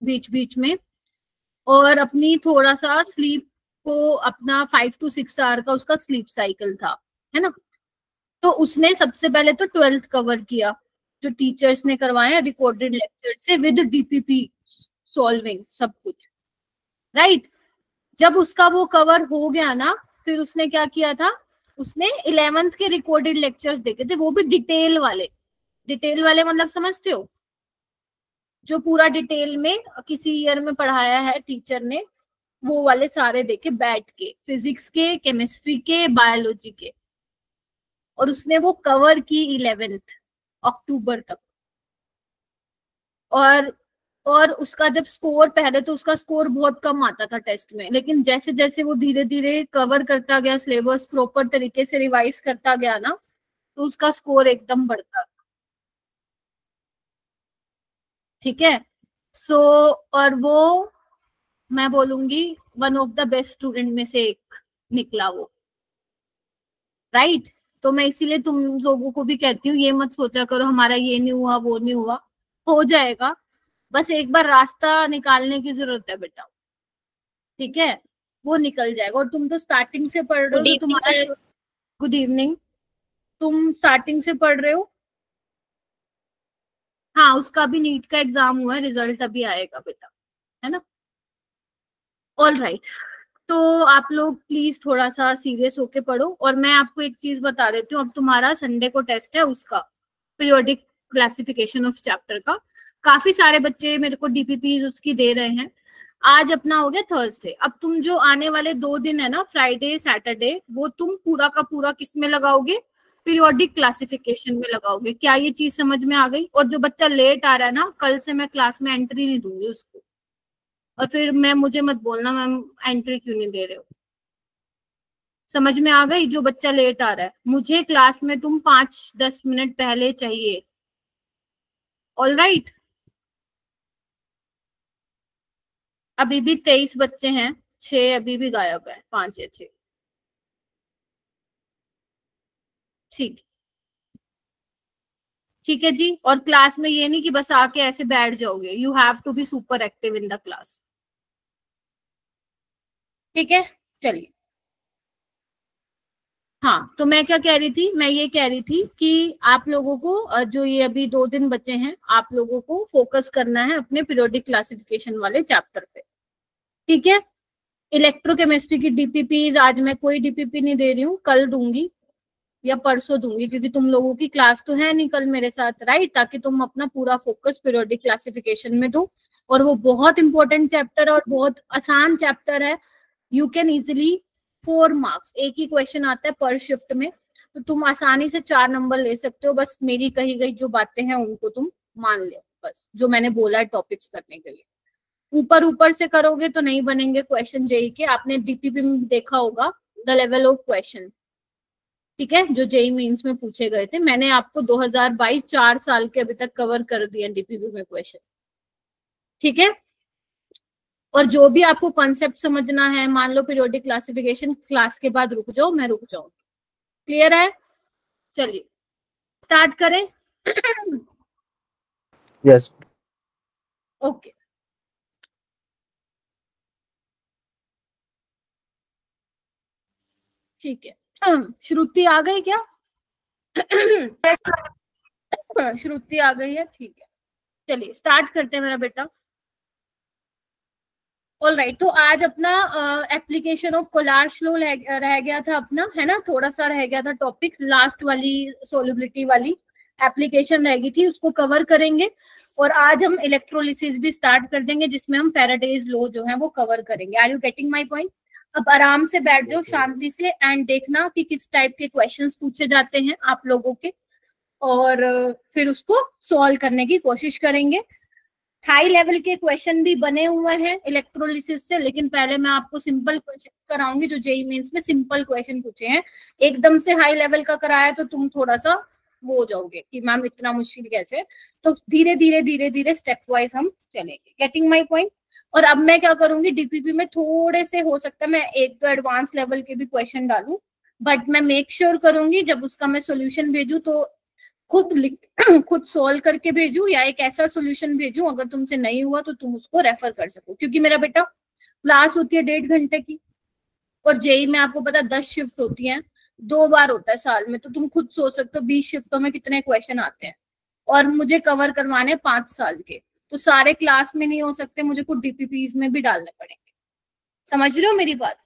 बीच बीच में, और अपनी थोड़ा सा स्लीप को, अपना 5 to 6 आवर का उसका स्लीप साइकिल था, है ना। तो उसने सबसे पहले तो 12th कवर किया, जो टीचर्स ने करवाया रिकॉर्डेड लेक्चर से विद डीपीपी सॉल्विंग सब कुछ, राइट। जब उसका वो कवर हो गया ना, फिर उसने क्या किया था, उसने 11th के रिकॉर्डेड लेक्चर्स देखे थे, वो भी डिटेल वाले। डिटेल वाले मतलब समझते हो, जो पूरा डिटेल में किसी ईयर में पढ़ाया है टीचर ने, वो वाले सारे देखे बैठ के, फिजिक्स के, केमिस्ट्री के, बायोलॉजी के। और उसने वो कवर की 11th अक्टूबर तक। और उसका जब स्कोर, पहले तो उसका स्कोर बहुत कम आता था टेस्ट में, लेकिन जैसे जैसे वो धीरे धीरे कवर करता गया, सिलेबस प्रॉपर तरीके से रिवाइज करता गया ना, तो उसका स्कोर एकदम बढ़ता। ठीक है। सो और वो, मैं बोलूंगी one of the best student में से एक निकला वो, राइट। तो मैं इसीलिए तुम लोगों को भी कहती हूँ, ये मत सोचा करो हमारा ये नहीं हुआ वो नहीं हुआ, हो जाएगा। बस एक बार रास्ता निकालने की जरूरत है बेटा, ठीक है, वो निकल जाएगा। और तुम तो स्टार्टिंग से पढ़ रहे हो, गुड तो इवनिंग तुम्हारा, सर। गुड इवनिंग, तुम स्टार्टिंग से पढ़ रहे हो। हाँ, उसका भी नीट का एग्जाम हुआ है, रिजल्ट अभी आएगा बेटा, है ना। All right. तो आप लोग प्लीज थोड़ा सा सीरियस होके पढ़ो। और मैं आपको एक चीज बता देती हूँ, अब तुम्हारा संडे को टेस्ट है उसका, पीरियोडिक क्लासिफिकेशन ऑफ चैप्टर का। काफी सारे बच्चे मेरे को डीपीपी उसकी दे रहे हैं। आज अपना हो गया थर्सडे, अब तुम जो आने वाले 2 दिन है ना, फ्राइडे सैटरडे, वो तुम पूरा का पूरा किस में लगाओगे, पीरियोडिक क्लासिफिकेशन में लगाओगे। क्या ये चीज समझ में आ गई। और जो बच्चा लेट आ रहा है ना, कल से मैं क्लास में एंट्री नहीं दूंगी उसको, और फिर मैं, मुझे मत बोलना मैम एंट्री क्यों नहीं दे रहे हो। समझ में आ गई। जो बच्चा लेट आ रहा है, मुझे क्लास में तुम 5-10 मिनट पहले चाहिए। All right. अभी भी 23 बच्चे हैं, 6 अभी भी गायब है, 5 या 6। ठीक, ठीक है जी। और क्लास में ये नहीं कि बस आके ऐसे बैठ जाओगे, you have to be super active in the class. ठीक है, चलिए। हाँ, तो मैं क्या कह रही थी, मैं ये कह रही थी कि आप लोगों को जो ये अभी 2 दिन बचे हैं, आप लोगों को फोकस करना है अपने पीरियोडिक क्लासिफिकेशन वाले चैप्टर पे, ठीक है। इलेक्ट्रोकेमिस्ट्री की डीपीपीज आज मैं कोई डीपीपी नहीं दे रही हूँ, कल दूंगी या परसों दूंगी, क्योंकि तुम लोगों की क्लास तो है नहीं कल मेरे साथ, राइट, ताकि तुम अपना पूरा फोकस पीरियोडिक क्लासिफिकेशन में दो। और वो बहुत इंपॉर्टेंट चैप्टर है और बहुत आसान चैप्टर है। यू कैन इजिली 4 मार्क्स, एक ही क्वेश्चन आता है पर शिफ्ट में, तो तुम आसानी से 4 नंबर ले सकते हो। बस मेरी कही गई जो बातें हैं उनको तुम मान लो, बस जो मैंने बोला है टॉपिक्स करने के लिए। ऊपर ऊपर से करोगे तो नहीं बनेंगे क्वेश्चन जेई के। आपने डीपीपी में देखा होगा द लेवल ऑफ क्वेश्चन, ठीक है, जो जेई मेंस में पूछे गए थे। मैंने आपको 2022 4 साल के अभी तक कवर कर दिया डीपीपी में क्वेश्चन, ठीक है। और जो भी आपको कॉन्सेप्ट समझना है, मान लो पीरियोडिक क्लासिफिकेशन, क्लास के बाद रुक जाओ, मैं रुक जाऊंगी। क्लियर है। चलिए स्टार्ट करें। यस। ओके, ठीक है। श्रुति आ गई क्या? श्रुति आ गई है, ठीक है। चलिए स्टार्ट करते हैं मेरा बेटा। ऑल राइट, तो आज अपना एप्लीकेशन ऑफ कोलार्ज लो रह गया था अपना, है ना, थोड़ा सा रह गया था टॉपिक, लास्ट वाली सोलिबिलिटी वाली एप्लीकेशन रह गई थी, उसको कवर करेंगे। और आज हम इलेक्ट्रोलिसिस भी स्टार्ट कर देंगे, जिसमें हम फैराडेज लॉ जो है वो कवर करेंगे। Are you getting my point? अब आराम से बैठ जाओ शांति से, एंड देखना कि किस टाइप के क्वेश्चंस पूछे जाते हैं आप लोगों के, और फिर उसको सॉल्व करने की कोशिश करेंगे। हाई लेवल के क्वेश्चन भी बने हुए हैं इलेक्ट्रोलिसिस से, लेकिन पहले मैं आपको सिंपल क्वेश्चन कराऊंगी, जो जेई मेंस में सिंपल क्वेश्चन पूछे हैं। एकदम से हाई लेवल का कराया तो तुम थोड़ा सा वो हो जाओगे कि मैम इतना मुश्किल कैसे। तो धीरे धीरे धीरे धीरे स्टेप वाइज हम चलेंगे। Getting my point? और अब मैं क्या करूंगी, डीपीपी में थोड़े से हो सकता है मैं 1-2 एडवांस लेवल के भी क्वेश्चन डालूं, बट मैं मेक श्योर करूंगी जब उसका मैं सोल्यूशन भेजू तो खुद लिख खुद सॉल्व करके भेजूं या एक ऐसा सोल्यूशन भेजूं अगर तुमसे नहीं हुआ तो तुम उसको रेफर कर सको, क्योंकि मेरा बेटा क्लास होती है 1.5 घंटे की और जेई में आपको पता 10 शिफ्ट होती हैं, 2 बार होता है साल में, तो तुम खुद सोच सकते हो 20 शिफ्टों में कितने क्वेश्चन आते हैं और मुझे कवर करवाने 5 साल के, तो सारे क्लास में नहीं हो सकते, मुझे कुछ डीपीपीज में भी डालने पड़ेंगे। समझ रहे हो मेरी बात?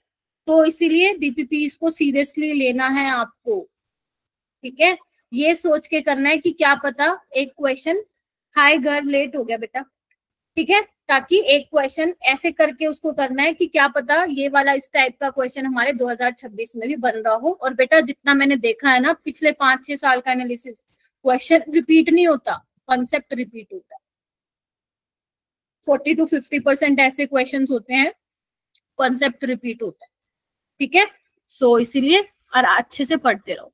तो इसीलिए डीपीपीज को सीरियसली लेना है आपको, ठीक है? ये सोच के करना है कि क्या पता एक क्वेश्चन, हाय गर्ल लेट हो गया बेटा, ठीक है, ताकि एक क्वेश्चन ऐसे करके उसको करना है कि क्या पता ये वाला इस टाइप का क्वेश्चन हमारे 2026 में भी बन रहा हो। और बेटा जितना मैंने देखा है ना पिछले 5-6 साल का एनालिसिस, क्वेश्चन रिपीट नहीं होता, कॉन्सेप्ट रिपीट होता है। 40 to 50% ऐसे क्वेश्चंस होते हैं, कॉन्सेप्ट रिपीट होता है, ठीक है? सो इसीलिए और अच्छे से पढ़ते रहो,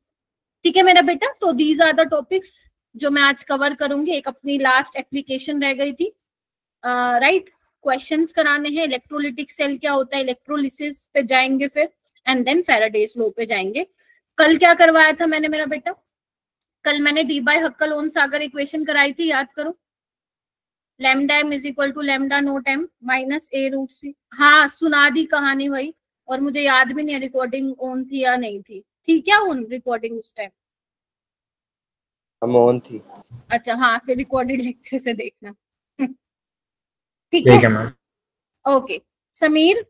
ठीक है मेरा बेटा? तो दीज आर द टॉपिक्स जो मैं आज कवर करूंगी। एक अपनी लास्ट एप्लीकेशन रह गई थी, राइट? क्वेश्चंस कराने हैं, इलेक्ट्रोलिटिक सेल क्या होता है, इलेक्ट्रोलिसिस पे जाएंगे फिर, एंड देन फैराडेज लॉ पे जाएंगे। कल क्या करवाया था मैंने मेरा बेटा? कल मैंने Debye Huckel Onsager equation कराई थी, याद करो। Lambda M is equal to lambda naught M minus A root C. हाँ सुना दी कहानी भाई, और मुझे याद भी नहीं रिकॉर्डिंग ऑन थी या नहीं थी। थी क्या ऑन रिकॉर्डिंग उस टाइम? हम ऑन थी। अच्छा हाँ, फिर रिकॉर्डेड लेक्चर से देखना। ठीक है मैम। ओके। समीर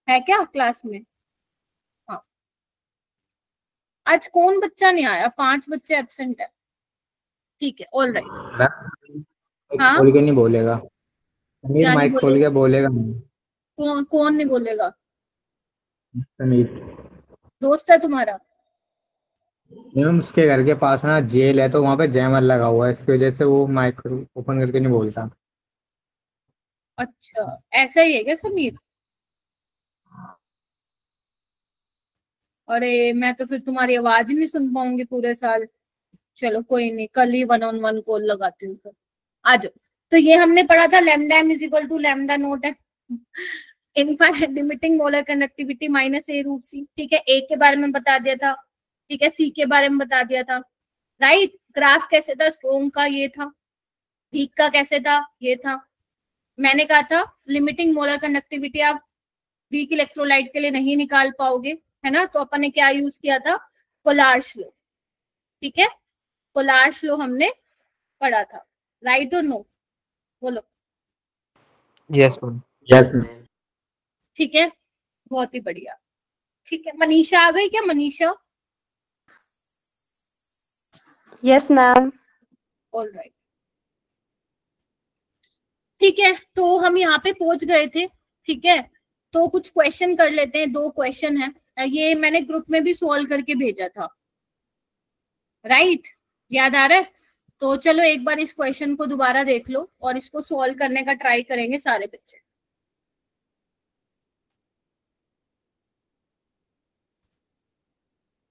है क्या क्लास में? हाँ, आज कौन बच्चा नहीं आया? 5 बच्चे एब्सेंट है, ठीक है, ऑल राइट। हाँ खोल के नहीं बोलेगा समीर, क्या नहीं माइक खोल बोलेगा? के बोलेगा। कौन नहीं बोलेगा? समीर दोस्त है तुम्हारा? मैम, उसके घर के पास ना जेल है तो वहाँ पे जैमर लगा हुआ है, इसकी वजह से वो माइक ओपन करके नहीं बोलता। अच्छा ऐसा ही है क्या समीर? अरे मैं तो फिर तुम्हारी आवाज ही नहीं सुन पाऊंगी पूरे साल। चलो कोई नहीं, कल ही 1-on-1 कॉल लगाती हूँ फिर। आ जाओ। तो ये हमने पढ़ा था lambda M is equal to lambda naught है, infinite limiting molar conductivity minus A root C, ठीक है? ए के बारे में बता दिया था, ठीक है? सी के बारे में बता दिया था, राइट? ग्राफ कैसे था? स्ट्रोंग का ये था, वीक का कैसे था? ये था। मैंने कहा था लिमिटिंग मोलर कंडक्टिविटी आप वीक इलेक्ट्रोलाइट के लिए नहीं निकाल पाओगे, है ना? तो अपन ने क्या यूज किया था? कोलार्श लो, ठीक है? कोलार्श लो हमने पढ़ा था, राइट और नो? बोलो। Yes ma'am. यस। ठीक है, बहुत ही बढ़िया। ठीक है, मनीषा आ गई क्या? Manisha? Yes ma'am. All right, ठीक है। तो हम यहाँ पे पहुंच गए थे, ठीक है? तो कुछ क्वेश्चन कर लेते हैं, 2 क्वेश्चन है, ये मैंने ग्रुप में भी सॉल्व करके भेजा था, राइट? याद आ रहा है? तो चलो एक बार इस क्वेश्चन को दोबारा देख लो और इसको सॉल्व करने का ट्राई करेंगे सारे बच्चे।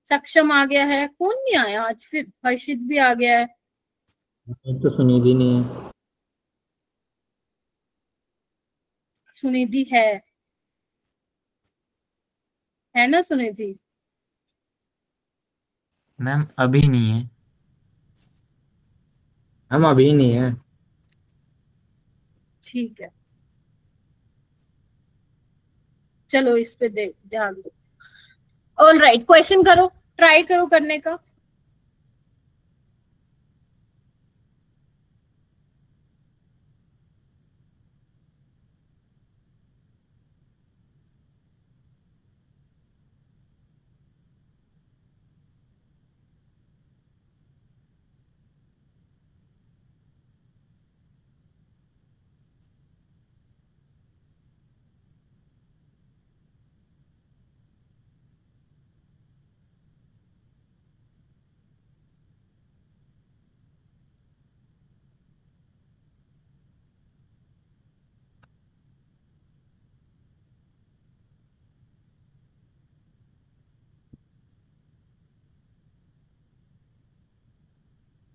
सक्षम आ गया है, कौन नहीं आया आज? फिर हर्षित भी आ गया है। तो सुनिधि नहीं है। सुनिधि है ना सुनिधि? मैम अभी नहीं है। हम अभी नहीं है। ठीक है, चलो इस पे ध्यान दो। ऑल राइट, क्वेश्चन करो, ट्राई करो करने का।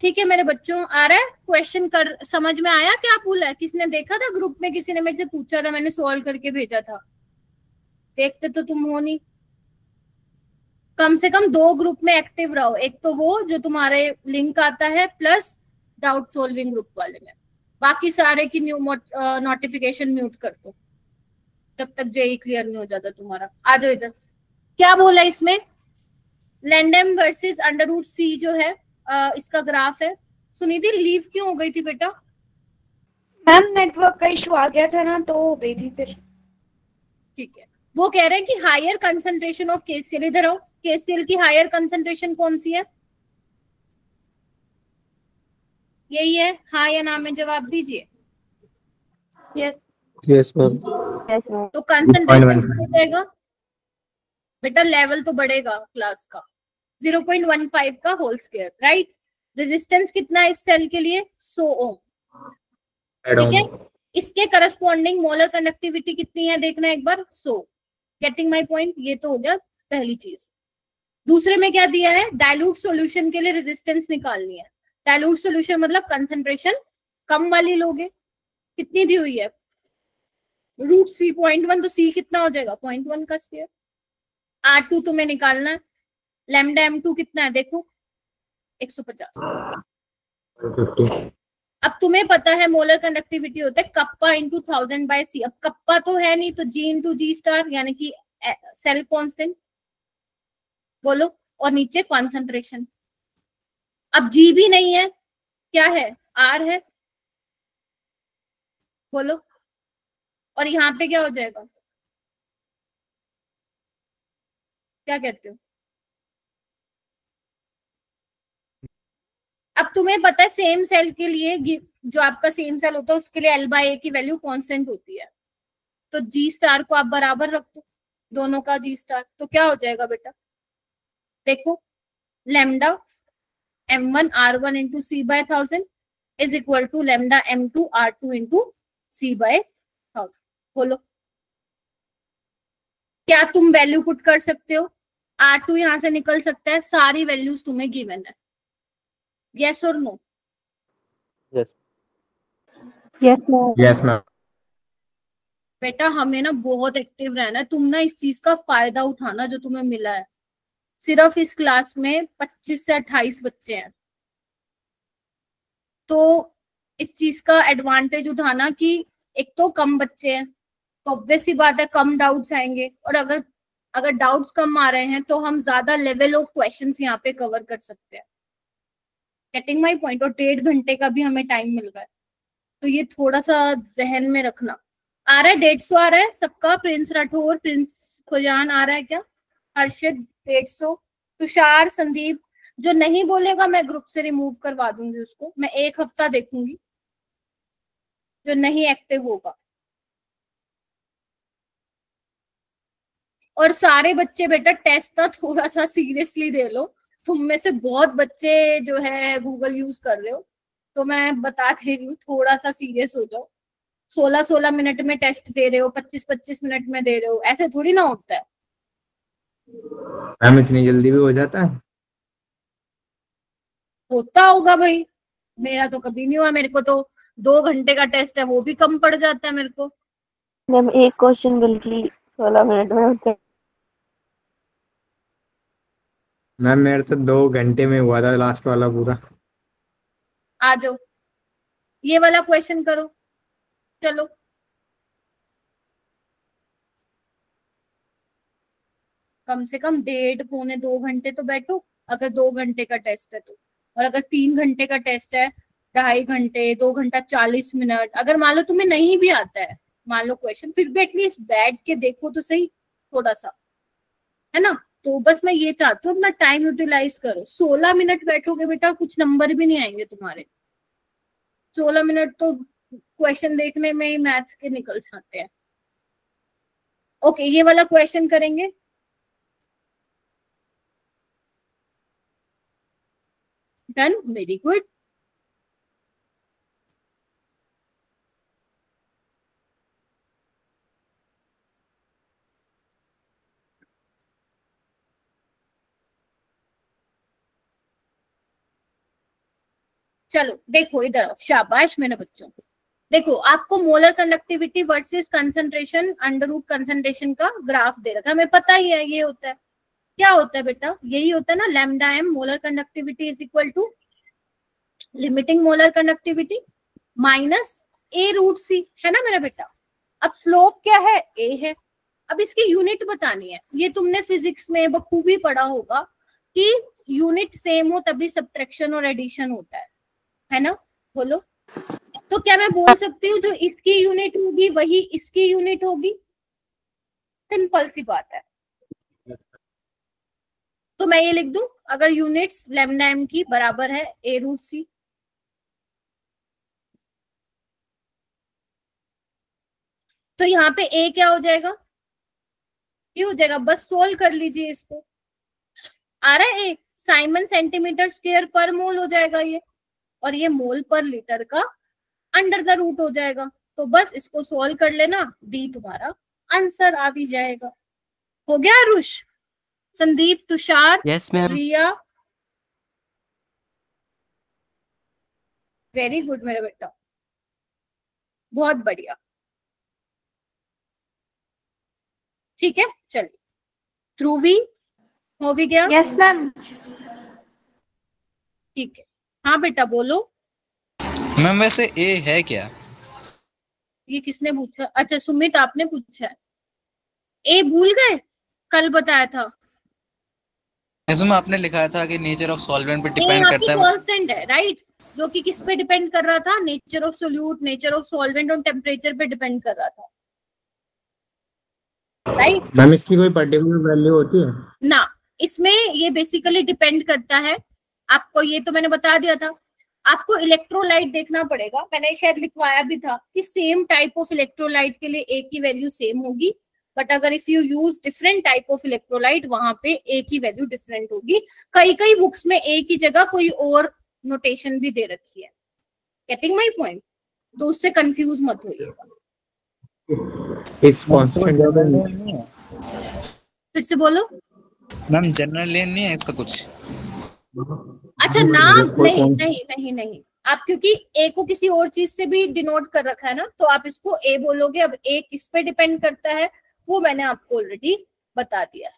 ठीक है मेरे बच्चों, आ रहा है क्वेश्चन? कर समझ में आया क्या भूल है? किसने देखा था ग्रुप में? किसी ने मेरे से पूछा था, मैंने सॉल्व करके भेजा था, देखते तो तुम हो नहीं। कम से कम 2 ग्रुप में एक्टिव रहो, एक तो वो जो तुम्हारे लिंक आता है प्लस डाउट सोल्विंग ग्रुप वाले में, बाकी सारे की नोटिफिकेशन म्यूट कर दो जब तक जेई क्लियर नहीं हो जाता तुम्हारा। आ जाओ इधर। क्या बोला इसमें, लैंडम वर्सेस अंडर रूट सी जो है इसका ग्राफ है। सुनिधि लीव क्यों हो गई थी बेटा? मैम नेटवर्क का इशू आ गया था ना, तो हो गई थी फिर। ठीक है, वो कह रहे हैं कि हायर कंसंट्रेशन ऑफ केसीएल, इधर आओ, केसीएल की हायर कंसंट्रेशन कौन सी है? यही है, हाँ या ना में जवाब दीजिए। Yes ma'am. तो कंसंट्रेशन हो जाएगा बेटा, लेवल तो बढ़ेगा क्लास का, 0.15 का होल स्क्वायर, राइट। रेजिस्टेंस कितना है इस सेल के लिए? 100 ओम, ठीक है। इसके करस्पॉन्डिंग मोलर कंडक्टिविटी कितनी है देखना एक बार, 100। Getting my point? ये तो हो गया पहली चीज। दूसरे में क्या दिया है, डाइल्यूट सॉल्यूशन के लिए रेजिस्टेंस निकालनी है। डाइल्यूट सॉल्यूशन मतलब कंसंट्रेशन कम वाली लोगे, कितनी दी हुई है? रूट सी 0.1, तो सी कितना हो जाएगा? 0.1 का स्क्वायर। R2 तुम्हें निकालना है, लैम्डा M2 कितना है देखो, 150। अब तुम्हें पता है मोलर कंडक्टिविटी होता है कप्पा इंटू 1000/C। अब कप्पा तो है नहीं, तो G इंटू G स्टार यानी कि सेल कांस्टेंट बोलो, और नीचे कॉन्सेंट्रेशन। अब G भी नहीं है, क्या है? R है, बोलो। और यहाँ पे क्या हो जाएगा, क्या कहते हो? अब तुम्हें पता है सेम सेल के लिए, जो आपका सेम सेल होता है उसके लिए L/A की वैल्यू कांस्टेंट होती है, तो G स्टार को आप बराबर रख दो, दोनों का G स्टार, तो क्या हो जाएगा बेटा देखो, lambda M1 R1 into C/1000 is equal to lambda M2 R2 into C/1000। बोलो, क्या तुम वैल्यू पुट कर सकते हो? R2 यहां से निकल सकता है, सारी वैल्यूज तुम्हें गिवन है, यस और no? Yes yes ma'am. Yes ma'am. बेटा हमें ना बहुत एक्टिव रहना है, तुम ना इस चीज का फायदा उठाना जो तुम्हें मिला है। सिर्फ इस क्लास में 25 से 28 बच्चे हैं, तो इस चीज का एडवांटेज उठाना कि एक तो कम बच्चे हैं, तो ऑब्वियस सी बात है कम डाउट्स आएंगे, और अगर डाउट्स कम आ रहे हैं तो हम ज्यादा लेवल ऑफ क्वेश्चंस यहाँ पे कवर कर सकते हैं। Getting my point? और 1.5 घंटे का भी हमें टाइम मिल रहा है, तो ये थोड़ा सा जहन में रखना। आ रहा है 150 आ रहा है सबका? प्रिंस राठौर, प्रिंस खुजान आ रहा है क्या? हर्षित 150, तुषार, संदीप। जो नहीं बोलेगा मैं ग्रुप से रिमूव करवा दूंगी उसको, मैं 1 हफ्ता देखूंगी जो नहीं एक्टिव होगा। और सारे बच्चे बेटा टेस्ट ना थोड़ा सा सीरियसली दे लो, तुम में से बहुत बच्चे जो है गूगल यूज कर रहे हो, तो मैं बता दे रही हूँ थोड़ा सा सीरियस हो जाओ। 16-16 मिनट में टेस्ट दे रहे हो, 25-25 मिनट में दे रहे हो, ऐसे थोड़ी ना होता है। मैम इतनी जल्दी भी हो जाता है? होता होगा भाई, मेरा तो कभी नहीं हुआ, मेरे को तो 2 घंटे का टेस्ट है वो भी कम पड़ जाता है मेरे को। मैम एक क्वेश्चन बिल्कुल 16 मिनट में होता है। मैम मेरे तो 2 घंटे में हुआ था लास्ट वाला पूरा। आ जाओ, ये वाला क्वेश्चन करो, चलो। कम से कम 1.5-2 घंटे तो बैठो, अगर 2 घंटे का टेस्ट है तो। और अगर 3 घंटे का टेस्ट है, 2.5 घंटे, 2 घंटा 40 मिनट, अगर मान लो तुम्हें नहीं भी आता है मान लो क्वेश्चन, फिर भी एटलीस्ट बैठ के देखो तो सही थोड़ा सा, है ना। तो बस मैं ये चाहती हूँ अपना टाइम यूटिलाइज करो। 16 मिनट बैठोगे बेटा कुछ नंबर भी नहीं आएंगे तुम्हारे, 16 मिनट तो क्वेश्चन देखने में ही मैथ्स के निकल जाते हैं। ओके, ये वाला क्वेश्चन करेंगे। Done, very good. चलो देखो इधर आओ, शाबाश मेरे बच्चों। देखो आपको molar conductivity versus concentration under root concentration का ग्राफ दे रखा है, हमें पता ही है ये होता है। क्या होता है बेटा, यही होता है ना, lambda M molar conductivity is equal to limiting molar conductivity minus A root C, है ना मेरा बेटा। अब स्लोप क्या है, ए है। अब इसकी यूनिट बतानी है, ये तुमने फिजिक्स में बखूबी पढ़ा होगा कि यूनिट सेम हो तभी सब्ट्रैक्शन और एडिशन होता है ना, बोलो। तो क्या मैं बोल सकती हूँ जो इसकी यूनिट होगी वही इसकी यूनिट होगी, सिंपल सी बात है। तो मैं ये लिख दूं, अगर यूनिट्स लैम्डा एम की बराबर है ए रूट सी, तो यहाँ पे ए क्या हो जाएगा, ये हो जाएगा, बस सोल्व कर लीजिए इसको। आ रहा है ए, साइमन सेंटीमीटर स्क्वायर पर मोल हो जाएगा ये, और ये मोल पर लीटर का अंडर द रूट हो जाएगा। तो बस इसको सोल्व कर लेना, डी तुम्हारा आंसर आ भी जाएगा। हो गया आरुष, संदीप, तुषार, यस मैम। रिया, वेरी गुड मेरा बेटा, बहुत बढ़िया। ठीक है, चलिए ध्रुवी, हो भी गया? Yes ma'am. ठीक है, हाँ बेटा बोलो। मैम वैसे ए है क्या? ये किसने पूछा? अच्छा सुमित आपने पूछा है। ए भूल गए, कल बताया था। इसमें आपने लिखा था कि नेचर ऑफ सॉल्वेंट पे ए डिपेंड आपकी करता है। कांस्टेंट है, राइट, जो कि किस पे डिपेंड कर रहा था, nature of solute, nature of solvent और टेम्परेचर पे डिपेंड कर रहा था, राइट। मैम इसकी कोई पर्टिकुलर वैल्यू होती है ना, इसमें ये बेसिकली डिपेंड करता है, आपको ये तो मैंने बता दिया था। आपको इलेक्ट्रोलाइट देखना पड़ेगा, मैंने शायद लिखवाया भी था कि सेम टाइप ऑफ इलेक्ट्रोलाइट के लिए ए की वैल्यू सेम होगी, बट अगर if you use different type of electrolyte वहां पे ए की वैल्यू डिफरेंट होगी। कई कई बुक्स में ए की जगह कोई और नोटेशन भी दे रखी है, गेटिंग माई पॉइंट, तो उससे कंफ्यूज मत होइएगा। इस कांस्टेंट नहीं है फिर से बोलो। मैम, जनरल लेन नहीं है इसका कुछ? अच्छा नाम नहीं नहीं नहीं नहीं, आप क्योंकि ए को किसी और चीज से भी डिनोट कर रखा है ना, तो आप इसको ए बोलोगे। अब ए किस पे डिपेंड करता है वो मैंने आपको ऑलरेडी बता दिया है,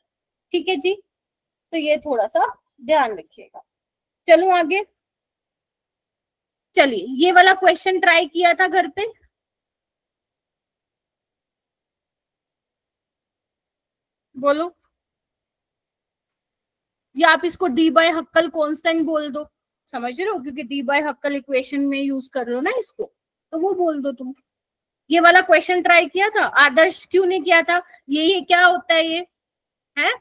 ठीक है जी। तो ये थोड़ा सा ध्यान रखिएगा। चलो आगे, चलिए ये वाला क्वेश्चन ट्राई किया था घर पे, बोलो। या आप इसको डी बाय हक्कल कांस्टेंट बोल दो, समझ रहे हो, क्योंकि डी बाय हक्कल इक्वेशन में यूज कर रहे हो ना इसको, तो वो बोल दो तुम। ये वाला क्वेश्चन ट्राई किया था आदर्श, क्यों नहीं किया था? ये क्या होता है ये है?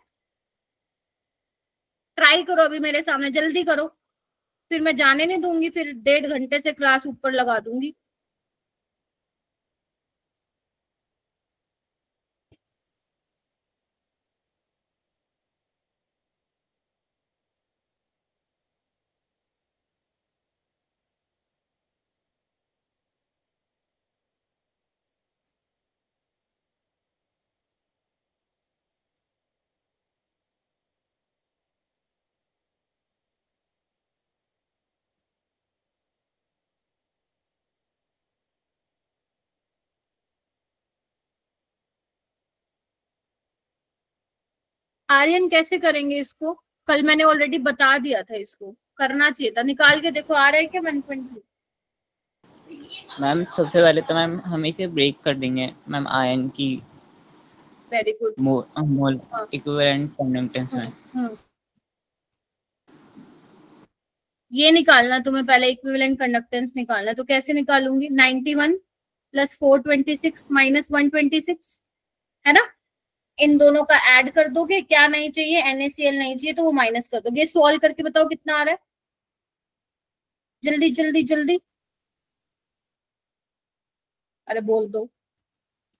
ट्राई करो अभी मेरे सामने, जल्दी करो, फिर मैं जाने नहीं दूंगी, फिर 1.5 घंटे से क्लास ऊपर लगा दूंगी। आर्यन कैसे करेंगे इसको? कल मैंने ऑलरेडी बता दिया था, इसको करना चाहिए था। निकाल के देखो, आ रहा है क्या 1.2? मैम सबसे पहले तो मैम हम इसे ब्रेक कर देंगे मैम आयन की वेरी गुड मोल इक्विवेलेंट कंडक्टेंस में। ये निकालना तुम्हें, पहले इक्विवेलेंट कंडक्टेंस निकालना। तो कैसे निकालूंगी? 91 + 426 - 126 है ना, इन दोनों का ऐड कर दोगे। क्या नहीं चाहिए? NaCl नहीं चाहिए, तो वो माइनस कर दोगे। सॉल्व करके बताओ कितना आ रहा है, जल्दी जल्दी जल्दी, अरे बोल दो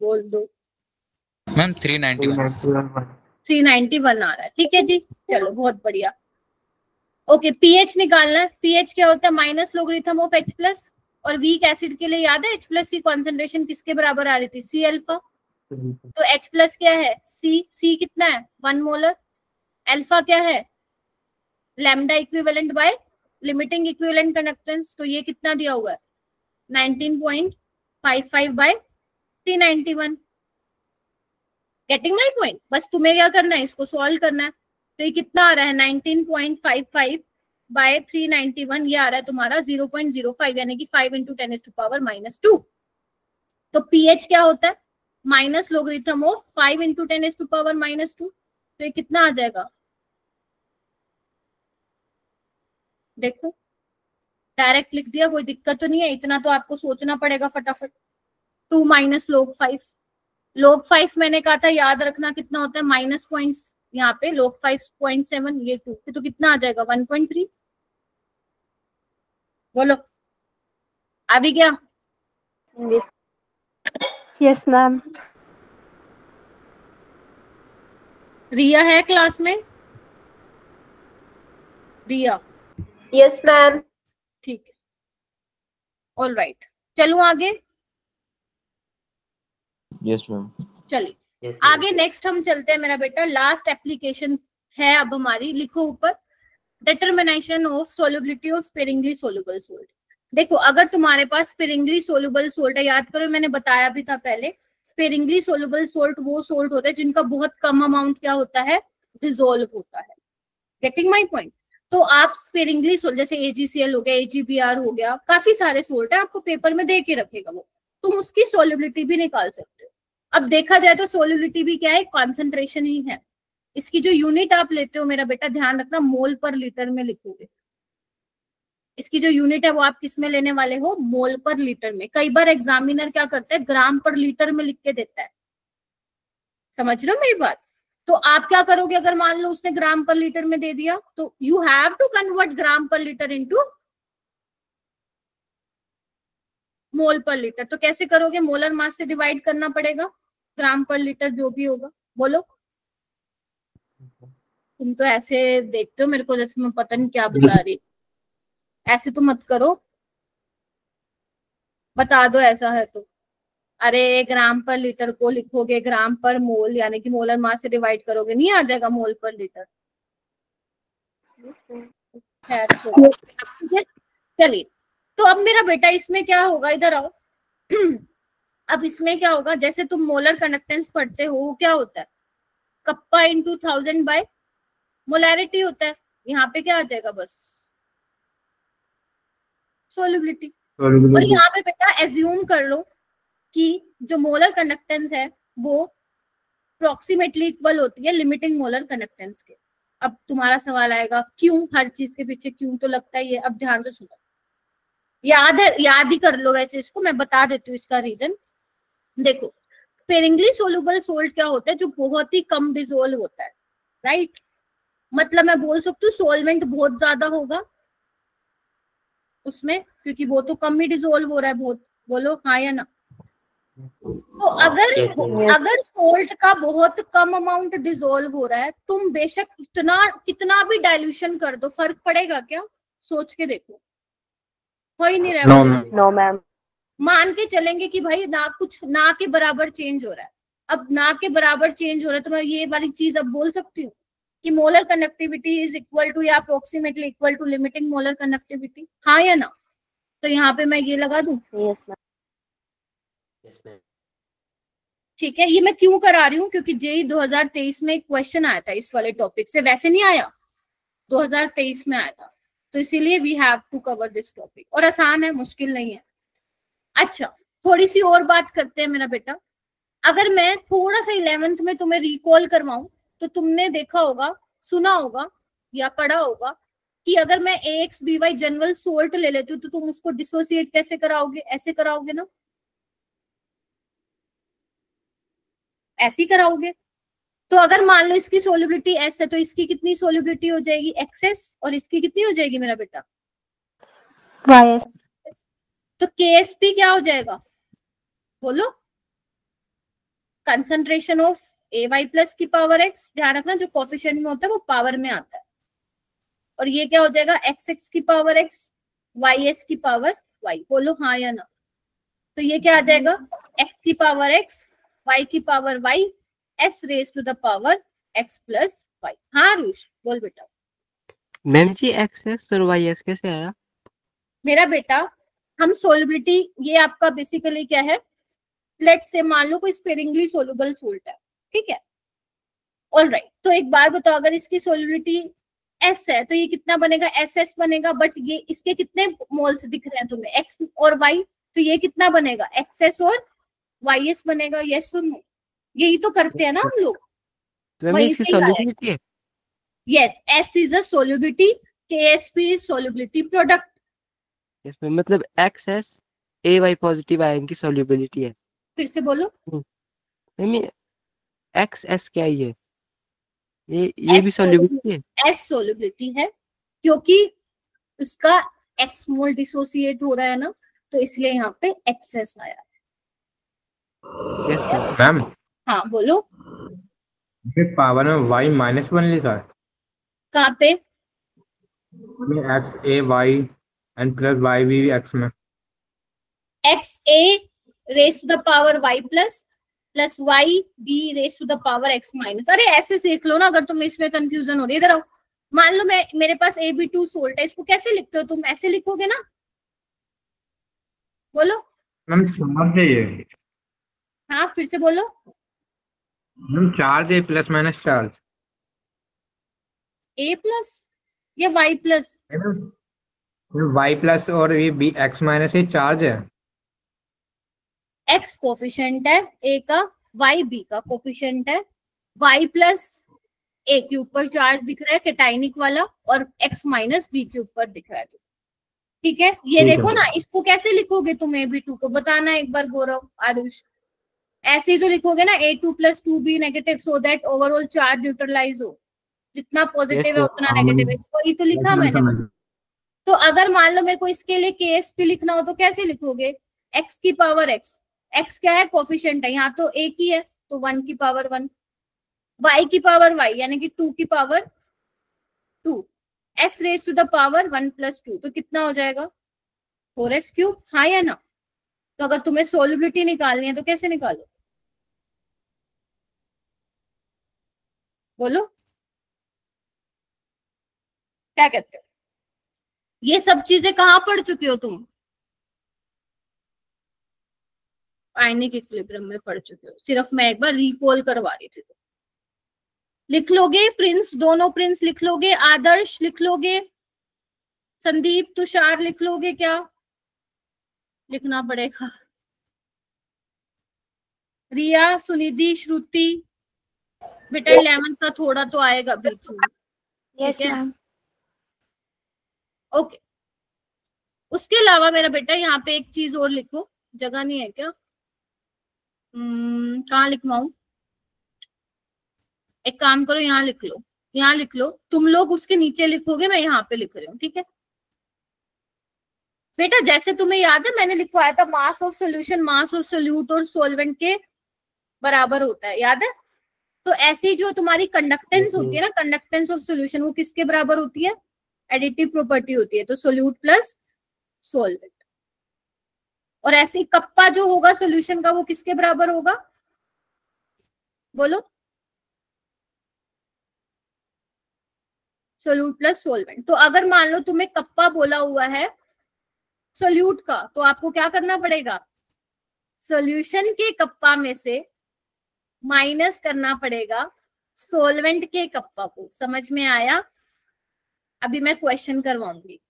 बोल दो। मैम 391 391 आ रहा है, ठीक है जी, चलो बहुत बढ़िया। ओके, पीएच निकालना है। पीएच क्या होता है? माइनस लोगरिथम ऑफ H+, और वीक एसिड के लिए याद है H+ की कॉन्सेंट्रेशन किसके बराबर आ रही थी? C alpha. तो H+ क्या है? C कितना है? 1 मोलर। अल्फा क्या है? Lambda equivalent by limiting equivalent conductance. तो ये कितना दिया हुआ है? 19.55/391। Getting my point? बस तुम्हें क्या करना है, इसको सॉल्व करना है। तो ये कितना आ रहा है 19.55 बाय 391, ये आ रहा है तुम्हारा 0.05 यानी कि 5 × 10⁻⁻²। तो pH क्या होता है? Minus logarithm of 5 × 10⁻⁻²। तो ये कितना आ जाएगा? देखो डायरेक्ट लिख दिया, कोई दिक्कत तो नहीं है, इतना तो आपको सोचना पड़ेगा फटाफट। 2 - log 5, log 5 मैंने कहा था याद रखना कितना होता है, माइनस पॉइंट्स यहाँ पे log 5.7, ये 2, तो कितना आ जाएगा 1.3। बोलो आ भी गया? Yes ma'am. रिया है क्लास में? रिया? Yes ma'am. ठीक है, ऑल राइट, चलूं आगे? Yes ma'am. चलिए आगे नेक्स्ट हम चलते हैं मेरा बेटा, लास्ट एप्लीकेशन है अब हमारी, लिखो ऊपर, determination of solubility of sparingly soluble salt. देखो अगर तुम्हारे पास स्पेरिंगली सोल्युबल सोल्ट है, याद करो मैंने बताया भी था पहले, स्पेरिंगली सोल्युबल सोल्ट वो सोल्ट होता है जिनका बहुत कम अमाउंट क्या होता है, डिसॉल्व होता है। Getting my point? तो आप स्पेरिंगली सोल्ट, जैसे AgCl हो गया, AgBr हो गया, काफी सारे सोल्ट है, आपको पेपर में दे के रखेगा वो, तुम उसकी सोल्युबिलिटी भी निकाल सकते हो। अब देखा जाए तो सोल्युबिलिटी भी क्या है, कॉन्सेंट्रेशन ही है। इसकी जो यूनिट आप लेते हो मेरा बेटा ध्यान रखना, मोल पर लीटर में लिखोगे। इसकी जो यूनिट है वो आप किस में लेने वाले हो, मोल पर लीटर में। कई बार एग्जामिनर क्या करता है, ग्राम पर लीटर में लिख के देता है, समझ रहे हो मेरी बात? तो आप क्या करोगे, अगर मान लो उसने ग्राम पर लीटर में दे दिया, तो यू हैव टू कन्वर्ट ग्राम पर लीटर इनटू मोल पर लीटर। तो कैसे करोगे, मोलर मास से डिवाइड करना पड़ेगा ग्राम पर लीटर जो भी होगा। बोलो, तुम तो ऐसे देखते हो मेरे को जैसे मैं पता नहीं क्या बता रही, ऐसे तो मत करो, बता दो ऐसा है तो। अरे ग्राम पर लीटर को लिखोगे ग्राम पर मोल, यानी कि मोलर मास से डिवाइड करोगे, नहीं आ जाएगा मोल पर लीटर। चलिए, तो अब मेरा बेटा इसमें क्या होगा, इधर आओ। अब इसमें क्या होगा, जैसे तुम मोलर कंडक्टेंस पढ़ते हो, वो क्या होता है, कप्पा इंटू 1000 बाय मोलैरिटी होता है। यहाँ पे क्या आ जाएगा, बस सोल्युबिलिटी। और यहाँ पे बेटा एज्यूम कर लो कि जो मोलर कंडक्टेंस है वो अप्रोक्सीमेटली इक्वल होती है लिमिटिंग मोलर कंडक्टेंस के। अब तुम्हारा सवाल आएगा क्यों, हर चीज के पीछे क्यों तो लगता ही है। अब ध्यान से सुनो, याद ही कर लो, वैसे इसको मैं बता देती हूँ इसका रीजन। देखो स्पेरिंगली सोल्यूबल सोल्ट क्या होता है, जो बहुत ही कम डिसोल्व होता है, राइट? मतलब मैं बोल सकती हूँ सोलवेंट बहुत ज्यादा होगा उसमें, क्योंकि वो तो कम ही डिसोल्व हो रहा है बहुत। बोलो हाँ या ना? तो अगर सोल्ट का बहुत कम अमाउंट डिसोल्व हो रहा है, तुम बेशक कितना भी डाइल्यूशन कर दो, फर्क पड़ेगा क्या? सोच के देखो, हो ही नहीं रहा। No ma'am. मान के चलेंगे कि भाई ना के बराबर चेंज हो रहा है। अब ना के बराबर चेंज हो रहा है तो मैं ये वाली चीज अब बोल सकती हूँ कि molar conductivity is equal to या approximately equal to limiting molar conductivity, हाँ या ना? तो यहाँ पे मैं ये लगा दूं, ठीक है? ये मैं क्यों करा रही हूँ, क्योंकि जेई 2023 में एक क्वेश्चन आया था इस वाले टॉपिक से, वैसे नहीं आया, 2023 में आया था, तो इसीलिए we have to cover this topic. और आसान है, मुश्किल नहीं है। अच्छा, थोड़ी सी और बात करते हैं मेरा बेटा। अगर मैं थोड़ा सा 11th में तुम्हें रिकॉल करवाऊं, तो तुमने देखा होगा, सुना होगा या पढ़ा होगा कि अगर मैं AX/BY जनरल सोल्ट ले लेती हूँ तो तुम उसको डिसोसिएट कैसे कराओगे? ऐसे कराओगे ना, ऐसे कराओगे। तो अगर मान लो इसकी सोल्युबिलिटी S है, तो इसकी कितनी सोल्युबिलिटी हो जाएगी, XS, और इसकी कितनी हो जाएगी मेरा बेटा, YS। तो KSP क्या हो जाएगा, बोलो? कंसंट्रेशन ऑफ AY प्लस की पावर X, ध्यान रखना जो कोफिशिएंट में होता है वो पावर में आता है, और ये क्या हो जाएगा, XX की पावर X, YS की पावर Y। बोलो हाँ या ना? तो ये क्या आ जाएगा, X की पावर X, Y की power Y, S raise to the power X plus Y। हाँ रूश बोल बेटा। मैम जी XS और YS कैसे आया? मेरा बेटा हम सोल्युबिलिटी, ये आपका बेसिकली क्या है, लेट से मान लो कोई स्पेरिंगली सोल्युबल सोल्ट है, ठीक है, ऑलराइट, तो एक बार बताओ, अगर इसकी सोलिबिलिटी एस है तो ये कितना बनेगा, एस एस बनेगा, बट ये इसके कितने मोल्स दिख रहे हैं तुम्हें, एक्स और वाई, तो ये कितना बनेगा, एक्स एस और वाई एस बनेगा, यस और नो, यही तो करते हैं ना हम लोग, तो मैम वही इसकी से ही आया। सॉल्युबिलिटी है। Yes, S is a solubility, Ksp is solubility product. Yes ma'am, मतलब x A Y positive ion की सॉल्युबिलिटी है। फिर से बोलो, मैम ये एक्स एस क्या ही है, ये भी सॉल्युबिलिटी है। एस सोलिबिलिटी है, क्योंकि उसका एक्स मोल डिसोसिएट हो रहा है ना, तो इसलिए यहाँ पे एक्सेस आया। Yes ma'am. मैम हाँ बोलो, पावर में y-1 लिखा है, कहाँ पे, X A Y and plus Y भी एक्स में। X A raise to the power Y plus Y B raise to the power X minus. अरे ऐसे देख लो ना, अगर तुम्हें इसमें कंफ्यूजन हो रही है, इधर आओ, मान लो मेरे पास AB2 सोल्ट है, इसको कैसे लिखते हो तुम, ऐसे लिखोगे ना, बोलो। मैम चार्ज है ये, हाँ फिर से बोलो, मैम चार्ज है, plus minus charge. A plus या Y प्लस, वाई प्लस और ये बी एक्स माइनस, ये चार्ज है। X कोफिशिएंट है A का, Y B का कोफिशिएंट है, Y प्लस A के ऊपर चार्ज दिख रहा है कैटाइनिक वाला, और X माइनस B के ऊपर दिख रहा है, ठीक है। ये ठीक है। देखो ना, इसको कैसे लिखोगे तुम AB2 को, बताना एक बार गौरव आरुष, ऐसे ही तो लिखोगे ना, A2 plus 2B negative, so that overall charge neutralise हो, जितना पॉजिटिव है उतना नेगेटिव है, वही तो लिखा मैंने। तो अगर मान लो मेरे को इसके लिए KSP लिखना हो तो कैसे लिखोगे, x की पावर x, x क्या है, कोफिशिएंट है, यहाँ तो एक ही है तो 1 की पावर 1, y की पावर y यानी कि 2 की power 2, s raise to the power 1 plus 2, तो कितना हो जाएगा 4s क्यूब, हाँ या ना। तो अगर तुम्हें सोलिबिलिटी निकालनी है तो कैसे निकालो, बोलो क्या कहते हो। ये सब चीजें कहाँ पढ़ चुके हो तुम, आयनिक इक्विलिब्रियम में पढ़ चुके हो, सिर्फ मैं एक बार रिकॉल करवा रही थी। लिख लोगे प्रिंस, दोनों प्रिंस लिख लोगे, आदर्श लिख लोगे, संदीप तुषार लिख लोगे, क्या लिखना पड़ेगा, रिया सुनिधि श्रुति, बेटा 11 का थोड़ा तो आएगा बीच में, यस ठीक है, मैम। ओके। उसके अलावा मेरा बेटा यहाँ पे एक चीज और लिखो, जगह नहीं है क्या, कहाँ लिखवाऊं, एक काम करो यहाँ लिख लो, यहाँ लिख लो, तुम लोग उसके नीचे लिखोगे, मैं यहाँ पे लिख रही हूँ, ठीक है बेटा। जैसे तुम्हें याद है मैंने लिखवाया था, mass of solution mass of solute और सोलवेंट के बराबर होता है, याद है। तो ऐसी जो तुम्हारी कंडक्टेंस होती है ना, कंडक्टेंस ऑफ सोल्यूशन, वो किसके बराबर होती है, एडिटिव प्रॉपर्टी होती है, तो सोल्यूट प्लस सोलवेंट। और ऐसे ही कप्पा जो होगा सोल्यूशन का, वो किसके बराबर होगा, बोलो, सोल्यूट प्लस सोलवेंट। तो अगर मान लो तुम्हें कप्पा बोला हुआ है सोल्यूट का, तो आपको क्या करना पड़ेगा, सोल्यूशन के कप्पा में से माइनस करना पड़ेगा सोलवेंट के कप्पा को, समझ में आया। अभी मैं क्वेश्चन करवाऊंगी,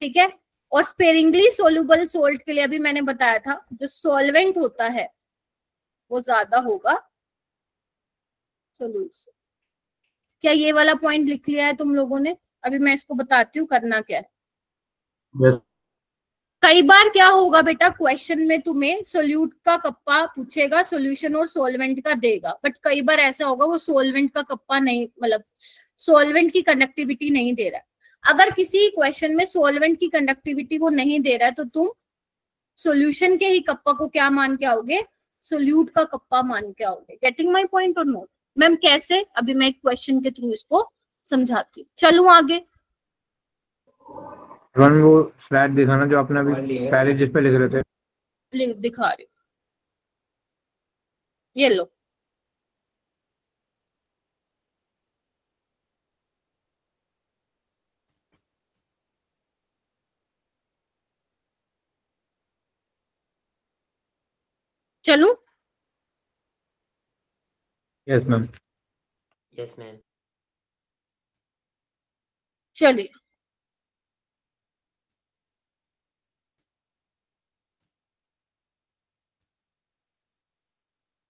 ठीक है। और स्पेरिंगली सोल्यूबल सोल्ट के लिए अभी मैंने बताया था, जो सॉल्वेंट होता है वो ज्यादा होगा सोल्यूट से। क्या ये वाला पॉइंट लिख लिया है तुम लोगों ने, अभी मैं इसको बताती हूँ करना क्या है। Yes. कई बार क्या होगा बेटा, क्वेश्चन में तुम्हें सोल्यूट का कप्पा पूछेगा, सॉल्यूशन और सॉल्वेंट का देगा, बट कई बार ऐसा होगा वो सॉल्वेंट का कप्पा नहीं, मतलब सॉल्वेंट की कंडक्टिविटी नहीं दे रहा है। अगर किसी क्वेश्चन में सॉल्वेंट की कंडक्टिविटी वो नहीं दे रहा है, तो तुम सॉल्यूशन के ही कप्पा को क्या मान के आओगे, सोल्यूट का कप्पा मान के आओगे। गेटिंग माई पॉइंट और नोट। मैम कैसे, अभी मैं एक क्वेश्चन के थ्रू इसको समझाती हूँ, चलूं आगे। वो स्लाइड दिखाना जो आपने अभी पहले जिस पे लिख रहे थे, दिखा रही हूँ, ये लो, चलूं, यस मैम। Yes ma'am. चलिए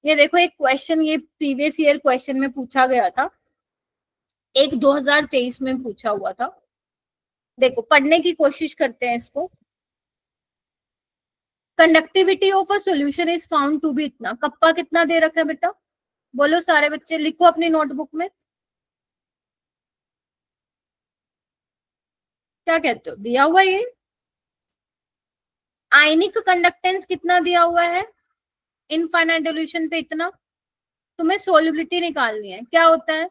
ये देखो एक क्वेश्चन, ये प्रीवियस ईयर क्वेश्चन में पूछा गया था, एक 2023 में पूछा हुआ था। देखो पढ़ने की कोशिश करते हैं इसको। Conductivity of a solution is found to be इतना, कप्पा कितना दे रखा है बेटा, बोलो सारे बच्चे, लिखो अपनी नोटबुक में, क्या कहते हो, दिया हुआ ये। आयनिक कंडक्टेंस कितना दिया हुआ है इनफाइनाइट सॉल्यूशन पे इतना, तुम्हें सोल्युबिलिटी निकालनी है, क्या होता है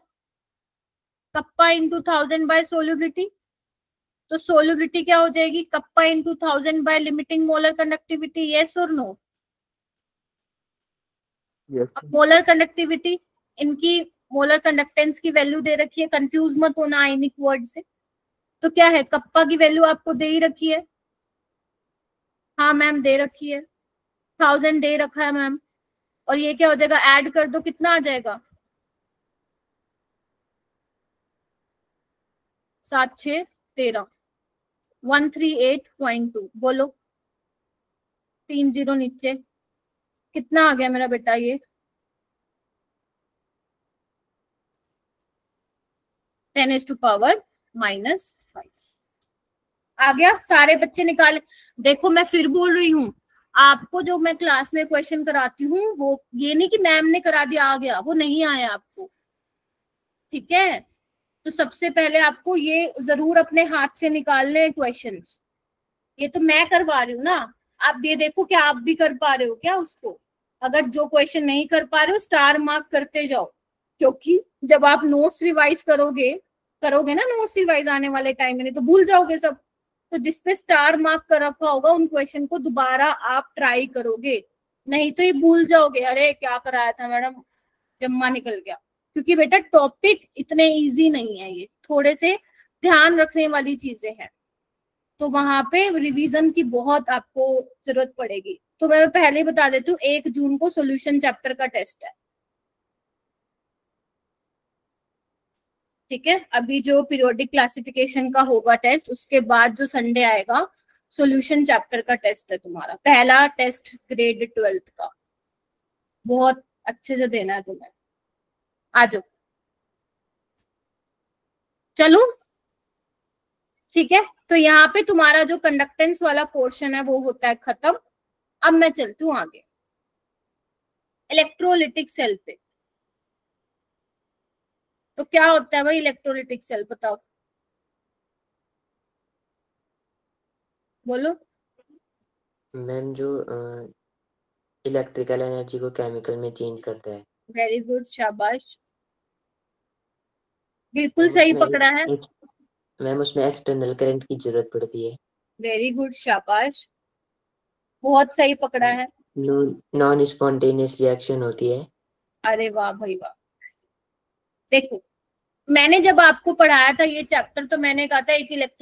कप्पा इंटू 1000 बाय सोल्युबिलिटी, तो सोल्युबिलिटी क्या हो जाएगी, kappa into 1000 by limiting molar conductivity, yes और नो। यस। मोलर कंडक्टिविटी, इनकी मोलर कंडक्टेंस की वैल्यू दे रखी है, कंफ्यूज मत होना आयनिक वर्ड से। तो क्या है, कप्पा की वैल्यू आपको दे ही रखी है, हाँ मैम दे रखी है, 1000 दे रखा है मैम, और ये क्या हो जाएगा, ऐड कर दो कितना आ जाएगा, 7 6 13, 138.2, बोलो 3 0 नीचे, कितना आ गया मेरा बेटा ये 10⁻⁻5 आ गया। सारे बच्चे निकाले। देखो मैं फिर बोल रही हूँ, आपको जो मैं क्लास में क्वेश्चन कराती हूँ वो ये नहीं कि मैम ने करा दिया आ गया, वो नहीं आया आपको, ठीक है। तो सबसे पहले आपको ये जरूर अपने हाथ से निकालने हैं क्वेश्चंस, ये तो मैं करवा रही हूँ ना, आप ये देखो क्या आप भी कर पा रहे हो क्या उसको। अगर जो क्वेश्चन नहीं कर पा रहे हो स्टार मार्क करते जाओ, क्योंकि जब आप नोट्स रिवाइज करोगे ना, नोट्स रिवाइज आने वाले टाइम में तो भूल जाओगे सब। तो जिसपे स्टार मार्क कर रखा होगा उन क्वेश्चन को दोबारा आप ट्राई करोगे, नहीं तो ये भूल जाओगे, अरे क्या कराया था मैडम, जम्मा निकल गया। क्योंकि बेटा टॉपिक इतने इजी नहीं है, ये थोड़े से ध्यान रखने वाली चीजें हैं, तो वहां पे रिवीजन की बहुत आपको जरूरत पड़ेगी। तो मैं पहले ही बता देती हूँ 1 जून को सॉल्यूशन चैप्टर का टेस्ट है, ठीक है। अभी जो पीरियोडिक क्लासिफिकेशन का होगा टेस्ट, उसके बाद जो संडे आएगा सॉल्यूशन चैप्टर का टेस्ट है तुम्हारा, पहला टेस्ट ग्रेड 12th का, बहुत अच्छे से देना है तुम्हें। आ जाओ, चलो ठीक है। तो यहाँ पे तुम्हारा जो कंडक्टेंस वाला पोर्शन है वो होता है खत्म। अब मैं चलती हूँ आगे इलेक्ट्रोलिटिक सेल पे। तो क्या होता है भाई इलेक्ट्रोलिटिक सेल, बताओ बोलो। मैम जो इलेक्ट्रिकल एनर्जी को केमिकल में चेंज करता है। वेरी गुड, शाबाश, बिल्कुल सही पकड़ा है। मैम उसमें एक्सटर्नल करंट की जरूरत पड़ती है। वेरी गुड, शाबाश, बहुत सही पकड़ा है। नॉन स्पॉन्टेनियस रिएक्शन होती है। अरे वाह भाई वाह। देखो मैंने जब आपको पढ़ाया था ये चैप्टर, तो मैंने कहा था एक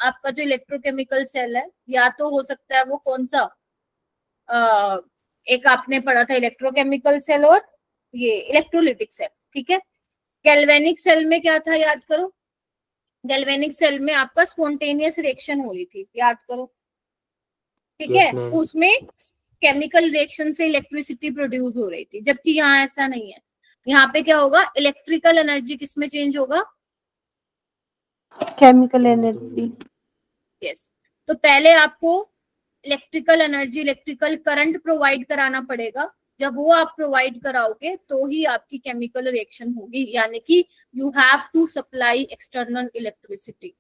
आपका जो इलेक्ट्रोकेमिकल सेल है, या तो हो सकता है वो कौन सा एक आपने पढ़ा था इलेक्ट्रोकेमिकल सेल और ये इलेक्ट्रोलिटिक सेल, ठीक है। गैल्वेनिक सेल में क्या था याद करो, गैल्वेनिक सेल में आपका स्पॉन्टेनियस रिएक्शन हो रही थी, याद करो, ठीक है। उसमें केमिकल रिएक्शन से इलेक्ट्रिसिटी प्रोड्यूस हो रही थी, जबकि यहाँ ऐसा नहीं है। यहाँ पे क्या होगा, इलेक्ट्रिकल एनर्जी किसमें चेंज होगा, केमिकल एनर्जी। यस। तो पहले आपको electrical energy, electrical current provide कराना पड़ेगा, जब वो आप प्रोवाइड कराओगे तो ही आपकी केमिकल रिएक्शन होगी, यानी कि you have to supply external electricity,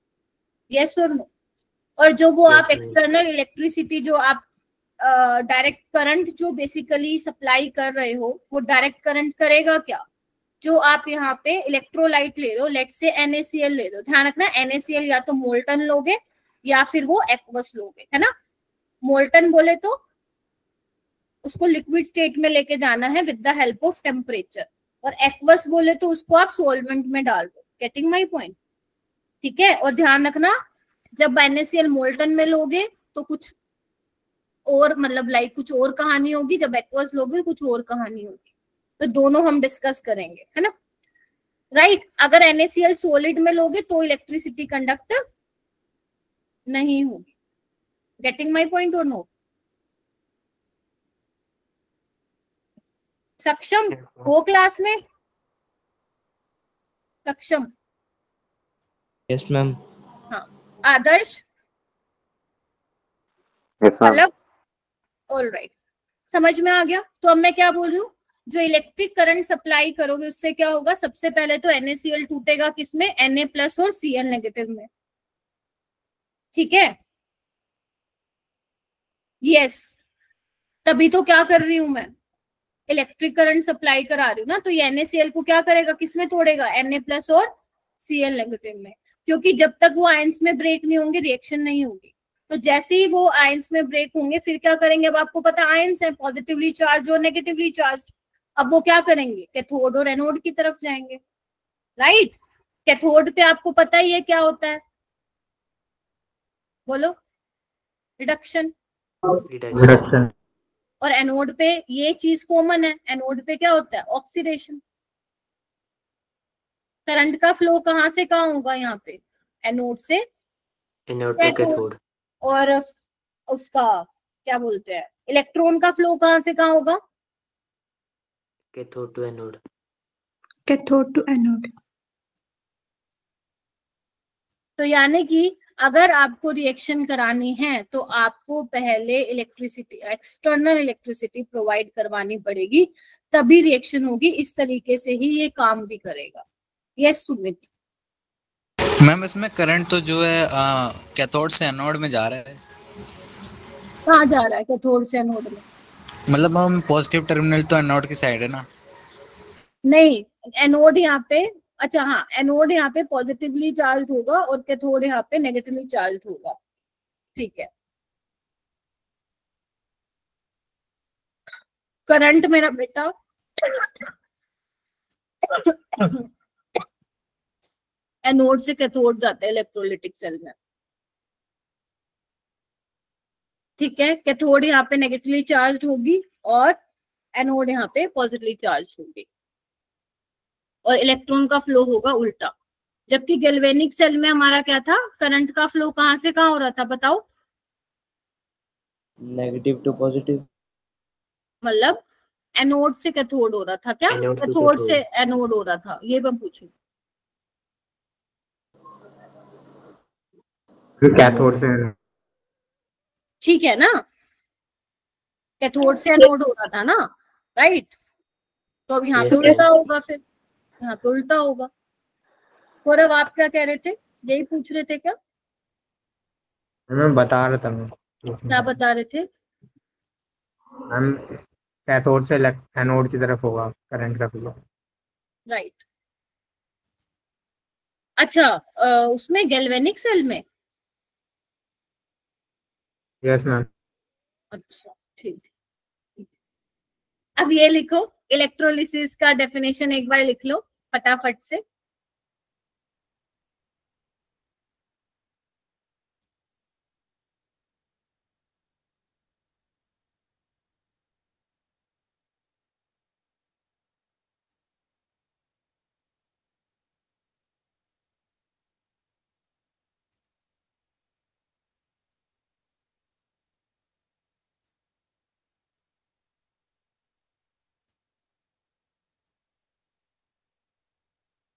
yes और नो। और जो वो आप एक्सटर्नल इलेक्ट्रिसिटी जो आप डायरेक्ट करंट जो बेसिकली सप्लाई कर रहे हो, वो डायरेक्ट करंट करेगा क्या, जो आप यहाँ पे इलेक्ट्रोलाइट ले रहे हो, लेट से NaCl ले रहे हो, ध्यान रखना NaCl या तो मोल्टन लोगे या फिर वो एक्वस लोगे, है ना। मोल्टन बोले तो उसको लिक्विड स्टेट में लेके जाना है with the help of temperature, और एक्वस बोले तो उसको आप सोलवेंट में डाल दो, गेटिंग माई पॉइंट, ठीक है। और ध्यान रखना जब NaCl मोल्टन में लोगे तो कुछ और मतलब लाइक कुछ और कहानी होगी, जब एक्वस लोगे कुछ और कहानी होगी। तो दोनों हम डिस्कस करेंगे, है ना, राइट। अगर NaCl सॉलिड में लोगे तो इलेक्ट्रिसिटी कंडक्ट नहीं होगी। Getting my point or no? Saksham हो क्लास में? सक्षम? Yes ma'am. हाँ। आदर्श? Yes ma'am. अलग? ऑल राइट, समझ में आ गया। तो अब मैं क्या बोल रही हूँ, जो इलेक्ट्रिक करंट सप्लाई करोगे उससे क्या होगा, सबसे पहले तो NaCl टूटेगा किसमें, Na+ और Cl नेगेटिव में, ठीक है। यस, तभी तो क्या कर रही हूं मैं, इलेक्ट्रिक करंट सप्लाई करा रही हूँ ना। तो ये NaCl को क्या करेगा, किसमें तोड़ेगा, Na+ और Cl नेगेटिव में, क्योंकि जब तक वो आयंस में ब्रेक नहीं होंगे रिएक्शन नहीं होगी। तो जैसे ही वो आयंस में ब्रेक होंगे फिर क्या करेंगे, अब आपको पता आयंस है पॉजिटिवली चार्ज और नेगेटिवली चार्ज, अब वो क्या करेंगे, कैथोड और एनोड की तरफ जाएंगे, राइट। कैथोड पे आपको पता ही है क्या होता है, बोलो, रिडक्शन। और एनोड पे ये चीज कॉमन है, एनोड पे क्या होता है, ऑक्सीडेशन। करंट का फ्लो कहाँ से कहाँ होगा, यहाँ पे एनोड से कैथोड, और उसका क्या बोलते हैं, इलेक्ट्रॉन का फ्लो कहाँ से कहाँ होगा, cathode to anode. Cathode to anode. तो यानी कि अगर आपको रिएक्शन करानी है तो आपको पहले इलेक्ट्रिसिटी, एक्सटर्नल इलेक्ट्रिसिटी प्रोवाइड करवानी पड़ेगी, तभी रिएक्शन होगी। इस तरीके से ही ये काम भी करेगा। यस सुमित? मैम इसमें करंट तो जो है कैथोड से एनोड में जा रहा है। कहाँ जा रहा है कैथोड से एनोड में? मतलब हम पॉजिटिव टर्मिनल तो एनोड की साइड है ना? नहीं, एनोड यहाँ पे, अच्छा हाँ, एनोड यहाँ पे पॉजिटिवली चार्ज होगा और कैथोड यहाँ पे नेगेटिवली चार्ज होगा, ठीक है। करंट मेरा बेटा एनोड से कैथोड जाता है इलेक्ट्रोलिटिक सेल में, ठीक है। कैथोड यहाँ पे नेगेटिवली चार्ज होगी और एनोड यहाँ पे पॉजिटिवली चार्ज होगी, और इलेक्ट्रॉन का फ्लो होगा उल्टा। जबकि गैल्वेनिक सेल में हमारा क्या था, करंट का फ्लो कहाँ से कहाँ हो रहा था, बताओ? Negative to positive. मतलब एनोड से कैथोड हो रहा था क्या, कैथोड से एनोड हो रहा था, ये मैं पूछूं? कैथोड से, ठीक है ना, कैथोड से एनोड हो रहा था ना, राइट। तो अब यहाँ पे उल्टा होगा, फिर यहाँ पे उल्टा होगा। गौरव आप क्या कह रहे थे, यही पूछ रहे थे क्या? मैं बता रहा था। मैं क्या बता रहे थे? मैम कैथोड से एनोड की तरफ होगा करंट का फ्लो, राइट। अच्छा, उसमें गैल्वेनिक सेल में? Yes ma'am. अच्छा ठीक। अब ये लिखो, इलेक्ट्रोलिसिस का डेफिनेशन एक बार लिख लो फटाफट से।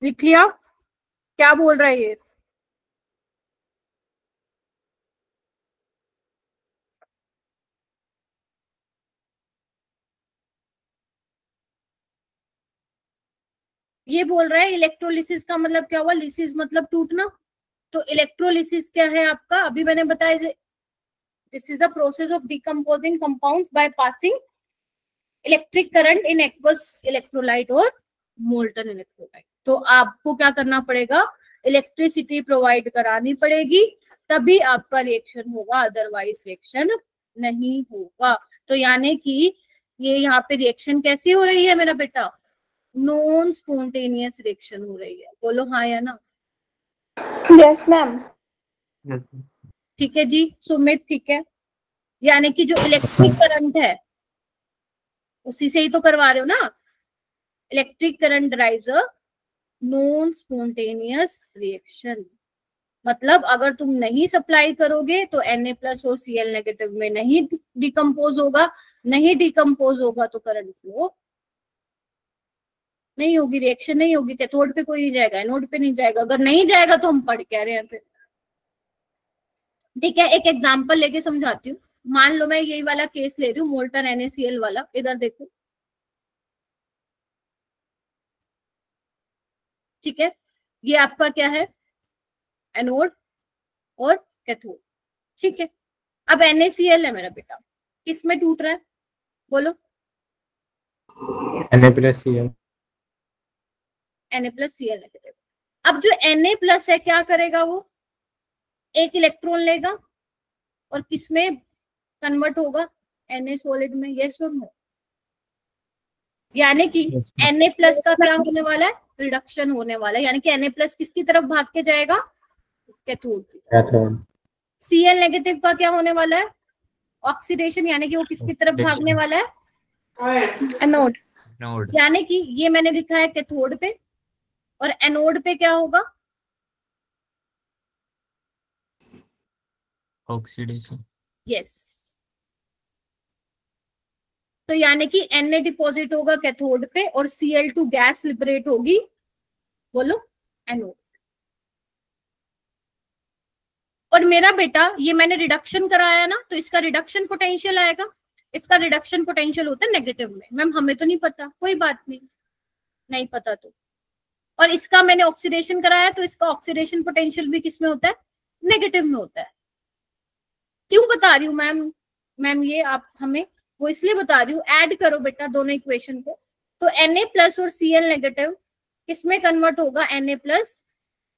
लिख लिया? क्या बोल रहा है ये? ये बोल रहा है इलेक्ट्रोलिसिस का मतलब क्या हुआ, लिसिस मतलब टूटना। तो इलेक्ट्रोलिसिस क्या है आपका, अभी मैंने बताया, this is a process of decomposing compounds by passing electric current in aqueous electrolyte और मोल्टन इलेक्ट्रोलाइट। तो आपको क्या करना पड़ेगा, इलेक्ट्रिसिटी प्रोवाइड करानी पड़ेगी, तभी आपका रिएक्शन होगा, अदरवाइज रिएक्शन नहीं होगा। तो यानी कि ये यहाँ पे रिएक्शन कैसी हो रही है मेरा बेटा, नॉन स्पॉन्टेनियस रिएक्शन हो रही है। बोलो हाँ या ना? Yes ma'am. ठीक है जी सुमित, ठीक है। यानी कि जो इलेक्ट्रिक करंट है उसी से ही तो करवा रहे हो ना, इलेक्ट्रिक करंट ड्राइव्स अ नॉन स्पॉन्टेनियस रिएक्शन। मतलब अगर तुम नहीं सप्लाई करोगे तो Na+ और Cl- में नहीं डिकम्पोज होगा, नहीं डिकम्पोज होगा तो करंट फ्लो नहीं होगी, रिएक्शन नहीं होगी, कैथोड पे कोई नहीं जाएगा, एनोड पे नहीं जाएगा। अगर नहीं जाएगा तो हम पढ़ क्या रहे हैं फिर। ठीक है, एक एग्जांपल लेके समझाती हूँ। मान लो मैं यही वाला केस ले रही हूँ, मोल्टन NaCl वाला। इधर देखो, ठीक है, ये आपका क्या है, एनोड और कैथोड। ठीक है, अब NaCl है मेरा बेटा, किस में टूट रहा है बोलो? Na+Cl। Na+Cl-। अब जो Na+ है क्या करेगा, वो एक इलेक्ट्रॉन लेगा और किस में कन्वर्ट होगा, Na सॉलिड में। यस और नो? यानी कि Na+ का क्या होने वाला है, रिडक्शन होने वाला है। यानी कि Na+ किसकी तरफ भाग के जाएगा, कैथोड की तरफ। Cl- का क्या होने वाला है, ऑक्सीडेशन। यानी कि वो किसकी तरफ भागने वाला है, एनोड। यानी कि ये मैंने लिखा है कैथोड पे, और एनोड पे क्या होगा, ऑक्सीडेशन। यस। तो यानी कि Na डिपॉजिट होगा कैथोड पे और Cl2 गैस लिबरेट होगी, बोलो, एनोड। और मेरा बेटा ये मैंने रिडक्शन कराया ना, तो इसका रिडक्शन पोटेंशियल आएगा। इसका रिडक्शन पोटेंशियल होता है नेगेटिव में। मैम हमें तो नहीं पता, कोई बात नहीं, नहीं पता तो। और इसका मैंने ऑक्सीडेशन कराया, तो इसका ऑक्सीडेशन पोटेंशियल भी किस में होता है, नेगेटिव में होता है। क्यों बता रही हूँ मैम, मैम ये आप हमें वो इसलिए बता रही हूँ, ऐड करो बेटा दोनों इक्वेशन को। तो Na+ और Cl- किसमें कन्वर्ट होगा, Na+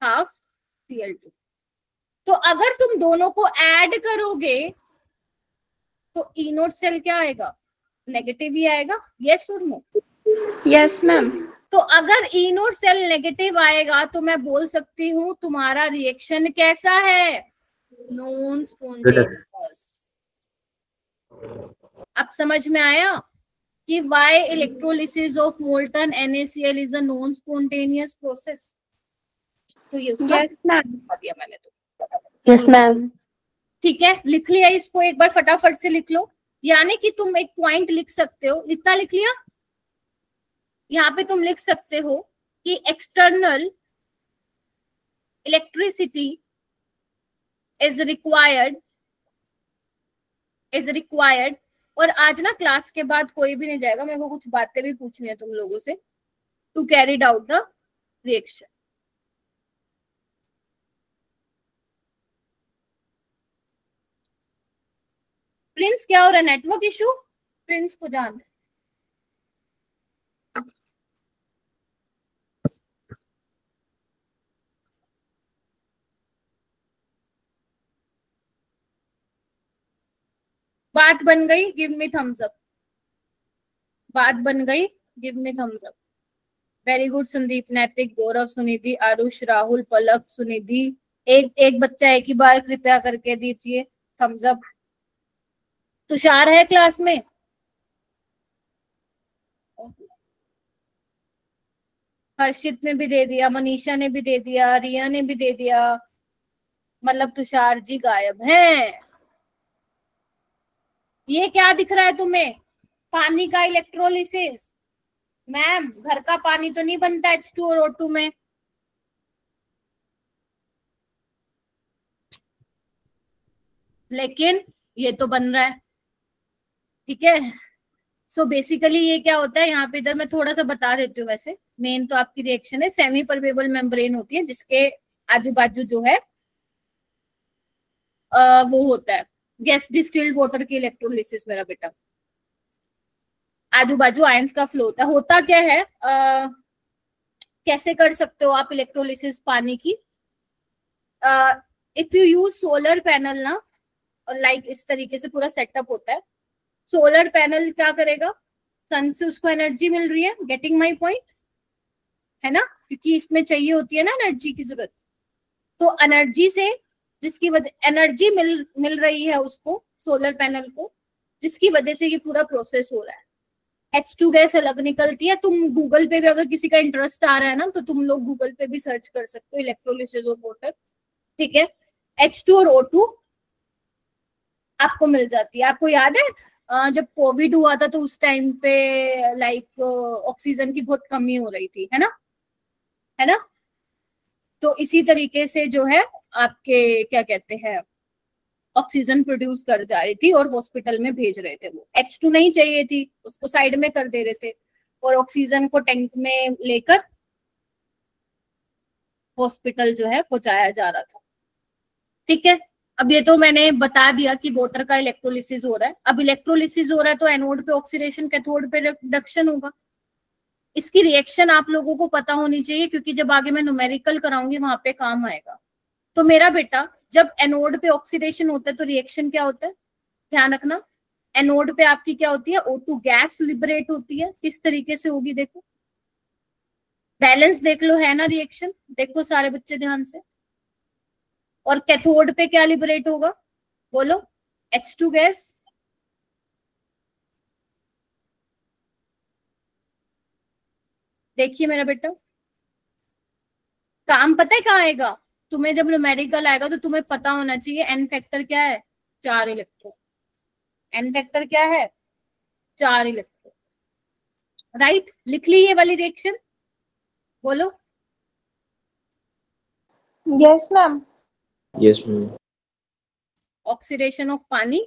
हाफ Cl2। तो अगर तुम दोनों को ऐड करोगे तो E0 सेल क्या आएगा, नेगेटिव ही आएगा। यस और नो? Yes ma'am. तो अगर E0 सेल नेगेटिव आएगा तो मैं बोल सकती हूँ तुम्हारा रिएक्शन कैसा है, नॉन स्पॉन्टेनियस। अब समझ में आया कि why electrolysis of molten NaCl is a non spontaneous process. तो ये उसका यस मैम। बता दिया मैंने तो। Yes ma'am. ठीक है, लिख लिया इसको, एक बार फटाफट से लिख लो। यानी कि तुम एक पॉइंट लिख सकते हो, इतना लिख लिया। यहाँ पे तुम लिख सकते हो कि एक्सटर्नल इलेक्ट्रिसिटी इज रिक्वायर्ड। और आज ना क्लास के बाद कोई भी नहीं जाएगा, मेरे को कुछ बातें भी पूछनी है तुम लोगों से, to carried out the reaction. Prince क्या हो रहा है, नेटवर्क इशू? प्रिंस को जान, बात बन गई, गिव मी थम्स अप। बात बन गई, give me thumbs up. Very good Sandeep, नैतिक, गौरव, सुनिधि, आरुष, राहुल, पलक, सुनिधि। एक एक बच्चा एक ही बार कृपया करके दीजिए थम्स अप। तुषार है क्लास में? हर्षित ने भी दे दिया, मनीषा ने भी दे दिया, रिया ने भी दे दिया। मतलब तुषार जी गायब हैं। ये क्या दिख रहा है तुम्हें, पानी का इलेक्ट्रोलिसिस। मैम घर का पानी तो नहीं बनता H2 और O2 में। लेकिन ये तो बन रहा है, ठीक है। सो बेसिकली ये क्या होता है, यहाँ पे इधर मैं थोड़ा सा बता देती हूँ। वैसे मेन तो आपकी रिएक्शन है, सेमी परमेबल मेम्ब्रेन होती है जिसके आजू बाजू जो है वो होता है गैस डिस्टिल्ड वाटर की इलेक्ट्रोलिसिस। मेरा बेटा आजू बाजू आयंस का फ्लो होता क्या है, कैसे कर सकते हो आप इलेक्ट्रोलिसिस पानी की। If you use solar panel ना, लाइक इस तरीके से पूरा सेटअप होता है। सोलर पैनल क्या करेगा, सन से उसको एनर्जी मिल रही है, गेटिंग माई पॉइंट है ना, क्योंकि इसमें चाहिए होती है ना एनर्जी की जरूरत। तो एनर्जी से, जिसकी वजह एनर्जी मिल रही है उसको, सोलर पैनल को, जिसकी वजह से ये पूरा प्रोसेस हो रहा है। H2 गैस अलग निकलती है। तुम गूगल पे भी अगर किसी का इंटरेस्ट आ रहा है ना तो तुम लोग गूगल पे भी सर्च कर सकते हो इलेक्ट्रोलिसिस ऑफ वाटर, ठीक है। H2 और O2 आपको मिल जाती है। आपको याद है जब कोविड हुआ था तो उस टाइम पे लाइक ऑक्सीजन की बहुत कमी हो रही थी, है ना, है ना। तो इसी तरीके से जो है आपके क्या कहते हैं ऑक्सीजन प्रोड्यूस कर जा रही थी और हॉस्पिटल में भेज रहे थे। वो H2 नहीं चाहिए थी, उसको साइड में कर दे रहे थे और ऑक्सीजन को टैंक में लेकर हॉस्पिटल जो है पहुंचाया जा रहा था, ठीक है। अब ये तो मैंने बता दिया कि वाटर का इलेक्ट्रोलिसिस हो रहा है। अब इलेक्ट्रोलिसिस हो रहा है तो एनोड पे ऑक्सीडेशन, कैथोड पे रिडक्शन होगा। इसकी रिएक्शन आप लोगों को पता होनी चाहिए क्योंकि जब आगे मैं न्यूमेरिकल कराऊंगी वहां पे काम आएगा। तो मेरा बेटा जब एनोड पे ऑक्सीडेशन होता है तो रिएक्शन क्या होता है, ध्यान रखना। एनोड पे आपकी क्या होती है, O2 गैस लिबरेट होती है। किस तरीके से होगी देखो, बैलेंस देख लो, है ना रिएक्शन, देखो सारे बच्चे ध्यान से। और कैथोड पे क्या लिबरेट होगा, बोलो, H2 गैस। देखिए मेरा बेटा काम पता है कहाँ आएगा तुम्हें, जब न्यूमेरिकल आएगा तो तुम्हें पता होना चाहिए एन फैक्टर क्या है, 4 इलेक्ट्रॉन। एन फैक्टर क्या है, 4 इलेक्ट्रॉन, राइट। लिख ली ये वाली रिएक्शन, बोलो। Yes ma'am. Yes ma'am. Oxidation of पानी,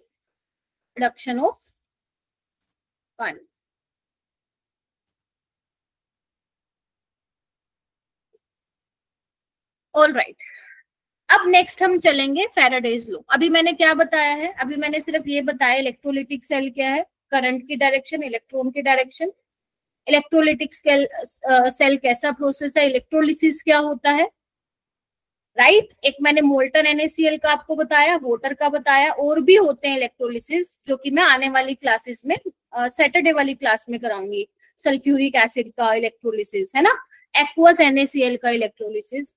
रिडक्शन ऑफ पानी। ऑल राइट, अब नेक्स्ट हम चलेंगे फैराडेज लॉ। अभी मैंने क्या बताया है, अभी मैंने सिर्फ ये बताया इलेक्ट्रोलिटिक सेल क्या है, करंट की डायरेक्शन, इलेक्ट्रॉन की डायरेक्शन। इलेक्ट्रोलिटिक सेल कैसा प्रोसेस है, इलेक्ट्रोलिसिस क्या होता है, राइट। एक मैंने मोल्टन NaCl का आपको बताया, वाटर का बताया, और भी होते हैं इलेक्ट्रोलिसिस जो कि मैं आने वाली क्लासेस में सैटरडे वाली क्लास में कराऊंगी। सल्फ्यूरिक एसिड का इलेक्ट्रोलिसिस, है ना, एक्वस NaCl का इलेक्ट्रोलिसिस,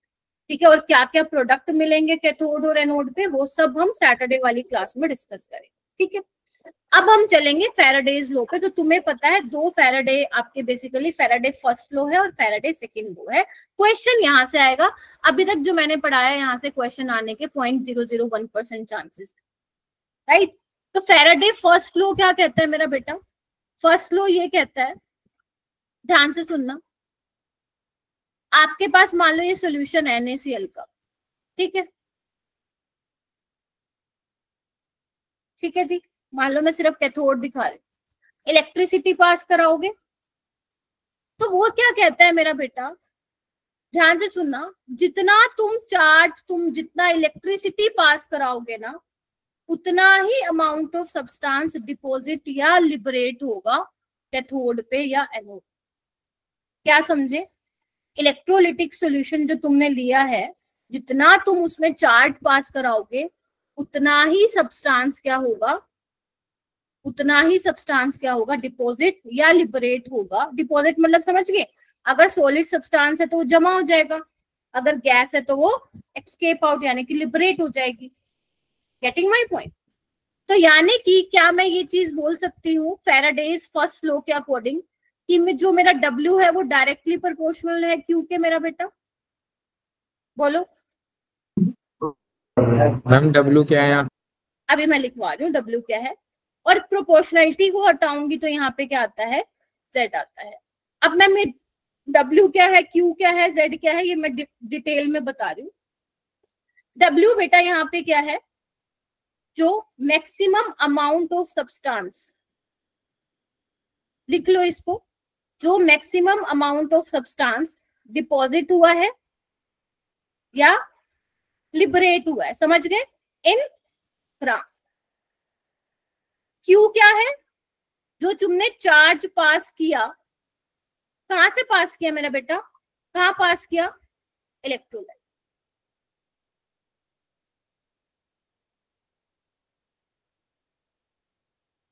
ठीक है। और क्या क्या प्रोडक्ट मिलेंगे कैथोड और एनोड पे वो सब हम सैटरडे वाली क्लास में डिस्कस करेंगे, ठीक है। अब हम चलेंगे फैराडेज लॉ पे। तो तुम्हें पता है 2 फैराडे आपके बेसिकली फैराडे फर्स्ट लॉ है और फैराडे सेकंड लॉ है। क्वेश्चन यहाँ से आएगा, अभी तक जो मैंने पढ़ाया यहाँ से क्वेश्चन आने के 0.001% चांसेस, राइट। तो फैराडे फर्स्ट लॉ क्या कहता है मेरा बेटा, फर्स्ट लॉ ये कहता है, ध्यान से सुनना, आपके पास मान लो ये सॉल्यूशन है NaCl का, ठीक है, ठीक है जी। मान लो मैं सिर्फ कैथोड दिखा रही, इलेक्ट्रिसिटी पास कराओगे तो वो क्या कहता है मेरा बेटा, ध्यान से सुनना, जितना तुम चार्ज, तुम जितना इलेक्ट्रिसिटी पास कराओगे ना उतना ही अमाउंट ऑफ सब्सटेंस डिपॉजिट या लिबरेट होगा कैथोड पे या एनोड। क्या समझे, इलेक्ट्रोलिटिक सॉल्यूशन जो तुमने लिया है, जितना तुम उसमें चार्ज पास कराओगे उतना ही सब्सटेंस क्या होगा, उतना ही सब्सटेंस क्या होगा, डिपॉजिट या लिबरेट होगा। डिपॉजिट मतलब समझ गए, अगर सॉलिड सब्सटेंस है तो वो जमा हो जाएगा, अगर गैस है तो वो एस्केप आउट यानी कि लिबरेट हो जाएगी। Getting my point. तो यानी कि क्या मैं ये चीज बोल सकती हूँ फैराडेज फर्स्ट लॉ के अकॉर्डिंग कि जो मेरा W है वो डायरेक्टली प्रोपोर्शनल है Q के, मेरा बेटा बोलो। मैम W क्या है यहाँ? अभी मैं लिखवा रही हूँ W क्या है, और प्रोपोर्शनलिटी को हटाऊंगी तो यहाँ पे क्या आता है, Z आता है। अब मैं W क्या है, Q क्या है, Z क्या है, ये मैं डिटेल में बता रही हूँ। W बेटा यहाँ पे क्या है, जो मैक्सिमम अमाउंट ऑफ सब्सटेंस, लिख लो इसको, जो maximum amount of substance deposit हुआ है या लिबरेट हुआ है, समझ गए, इन ग्राम। क्यू क्या है, जो तुमने चार्ज पास किया, कहां से पास किया मेरा बेटा, कहां पास किया, इलेक्ट्रोलाइट।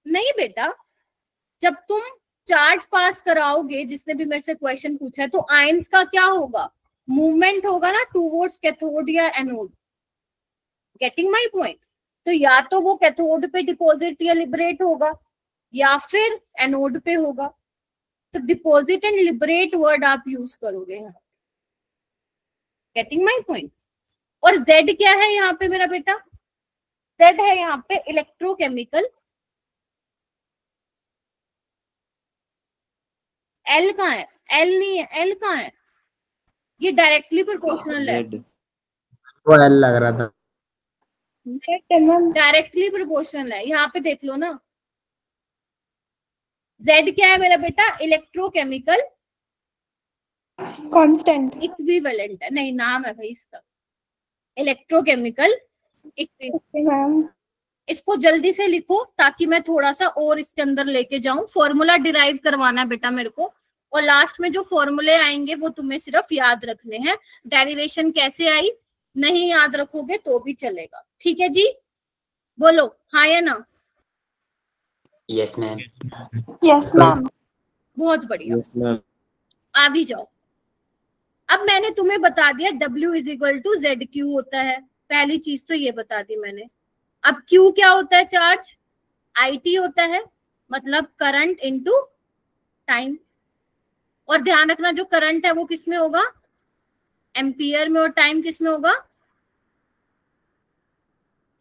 नहीं बेटा, जब तुम चार्ज पास कराओगे, जिसने भी मेरे से क्वेश्चन पूछा है, तो आयंस का क्या होगा, मूवमेंट होगा ना टूवर्ड्स कैथोड या एनोड। Getting my point. तो या तो वो कैथोड पे डिपॉजिट या लिबरेट होगा या फिर एनोड पे होगा। तो डिपॉजिट एंड लिबरेट वर्ड आप यूज करोगे यहाँ। Getting my point. और Z क्या है यहाँ पे मेरा बेटा? Z है यहाँ पे इलेक्ट्रोकेमिकल। L कहाँ है? L नहीं है। L कहाँ है? ये डायरेक्टली प्रोपोर्शनल है। वो L लग रहा था। डायरेक्टली प्रोपोर्शनल है, यहाँ पे देख लो ना। Z क्या है मेरा बेटा? इलेक्ट्रोकेमिकल कांस्टेंट इक्विवेलेंट है। नहीं, नाम है भाई इसका, इलेक्ट्रोकेमिकल मैम। इसको जल्दी से लिखो ताकि मैं थोड़ा सा और इसके अंदर लेके जाऊं। फॉर्मूला डिराइव करवाना है बेटा मेरे को, और लास्ट में जो फॉर्मूले आएंगे वो तुम्हें सिर्फ याद रखने हैं। डेरिवेशन कैसे आई नहीं याद रखोगे तो भी चलेगा। ठीक है जी, बोलो हाँ या ना? Yes ma'am. Yes ma'am. बहुत बढ़िया, आ भी जाओ। अब मैंने तुम्हें बता दिया W is equal to ZQ होता है। पहली चीज तो ये बता दी मैंने। अब Q क्या होता है? चार्ज। IT होता है, मतलब करंट इनटू टाइम। और ध्यान रखना जो करंट है वो किस में होगा? एम्पियर में। और टाइम किस में होगा?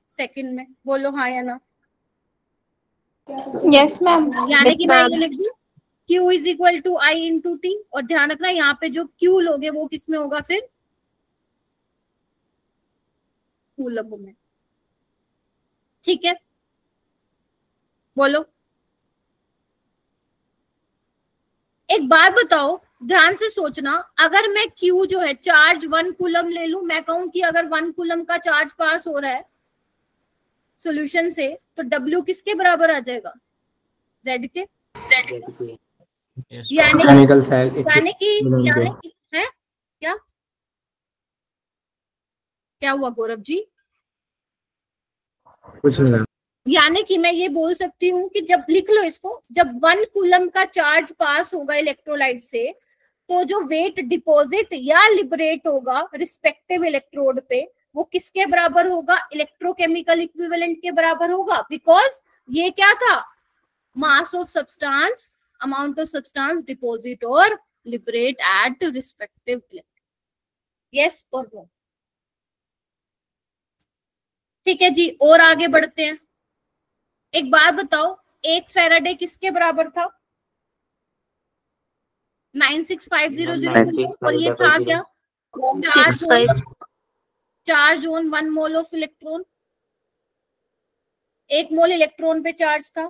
सेकंड में। बोलो हाँ या ना? Yes ma'am. यानी कि मैं ये लिख दूं Q is equal to I into T. और ध्यान रखना यहाँ पे जो Q लोगे वो किस में होगा? फिर कूलम में। ठीक है, बोलो। एक बात बताओ, ध्यान से सोचना। अगर मैं Q जो है चार्ज 1 कूलम ले लूं, मैं कहूं कि अगर 1 कूलम का चार्ज पास हो रहा है सॉल्यूशन से, तो W किसके बराबर आ जाएगा? Z के। यानी कि है क्या? क्या हुआ गौरव जी? कुछ नहीं। यानी कि मैं ये बोल सकती हूँ कि जब, लिख लो इसको, जब 1 कूलम का चार्ज पास होगा इलेक्ट्रोलाइट से, तो जो वेट डिपॉजिट या लिबरेट होगा रिस्पेक्टिव इलेक्ट्रोड पे, वो किसके बराबर होगा? इलेक्ट्रोकेमिकल इक्विवेलेंट के बराबर होगा। बिकॉज ये क्या था? Mass of substance, amount of substance deposit और liberate at respective electrode. Yes और नो? ठीक है जी, और आगे बढ़ते हैं। एक बात बताओ, 1 फैराडे किसके बराबर था? 96500। और ये था क्या? Charge on 1 mole of electron. 1 mole electron पे चार्ज था,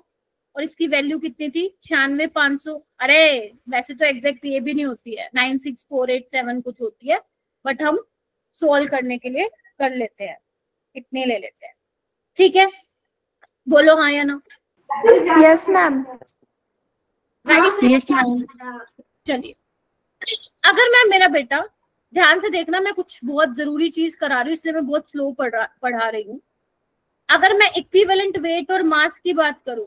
और इसकी वैल्यू कितनी थी? 96,500। अरे वैसे तो एग्जैक्ट ये भी नहीं होती है, 96487 कुछ होती है, बट हम सोल्व करने के लिए कर लेते हैं, इतने ले लेते हैं। ठीक है, बोलो हाँ या ना? Yes ma'am. Yes ma'am. चलिए, अगर मैं, मेरा बेटा ध्यान से देखना, मैं कुछ बहुत जरूरी चीज करा रही हूँ इसलिए मैं बहुत स्लो पढ़ा रही हूँ। अगर मैं इक्विवेलेंट वेट और मास की बात करूं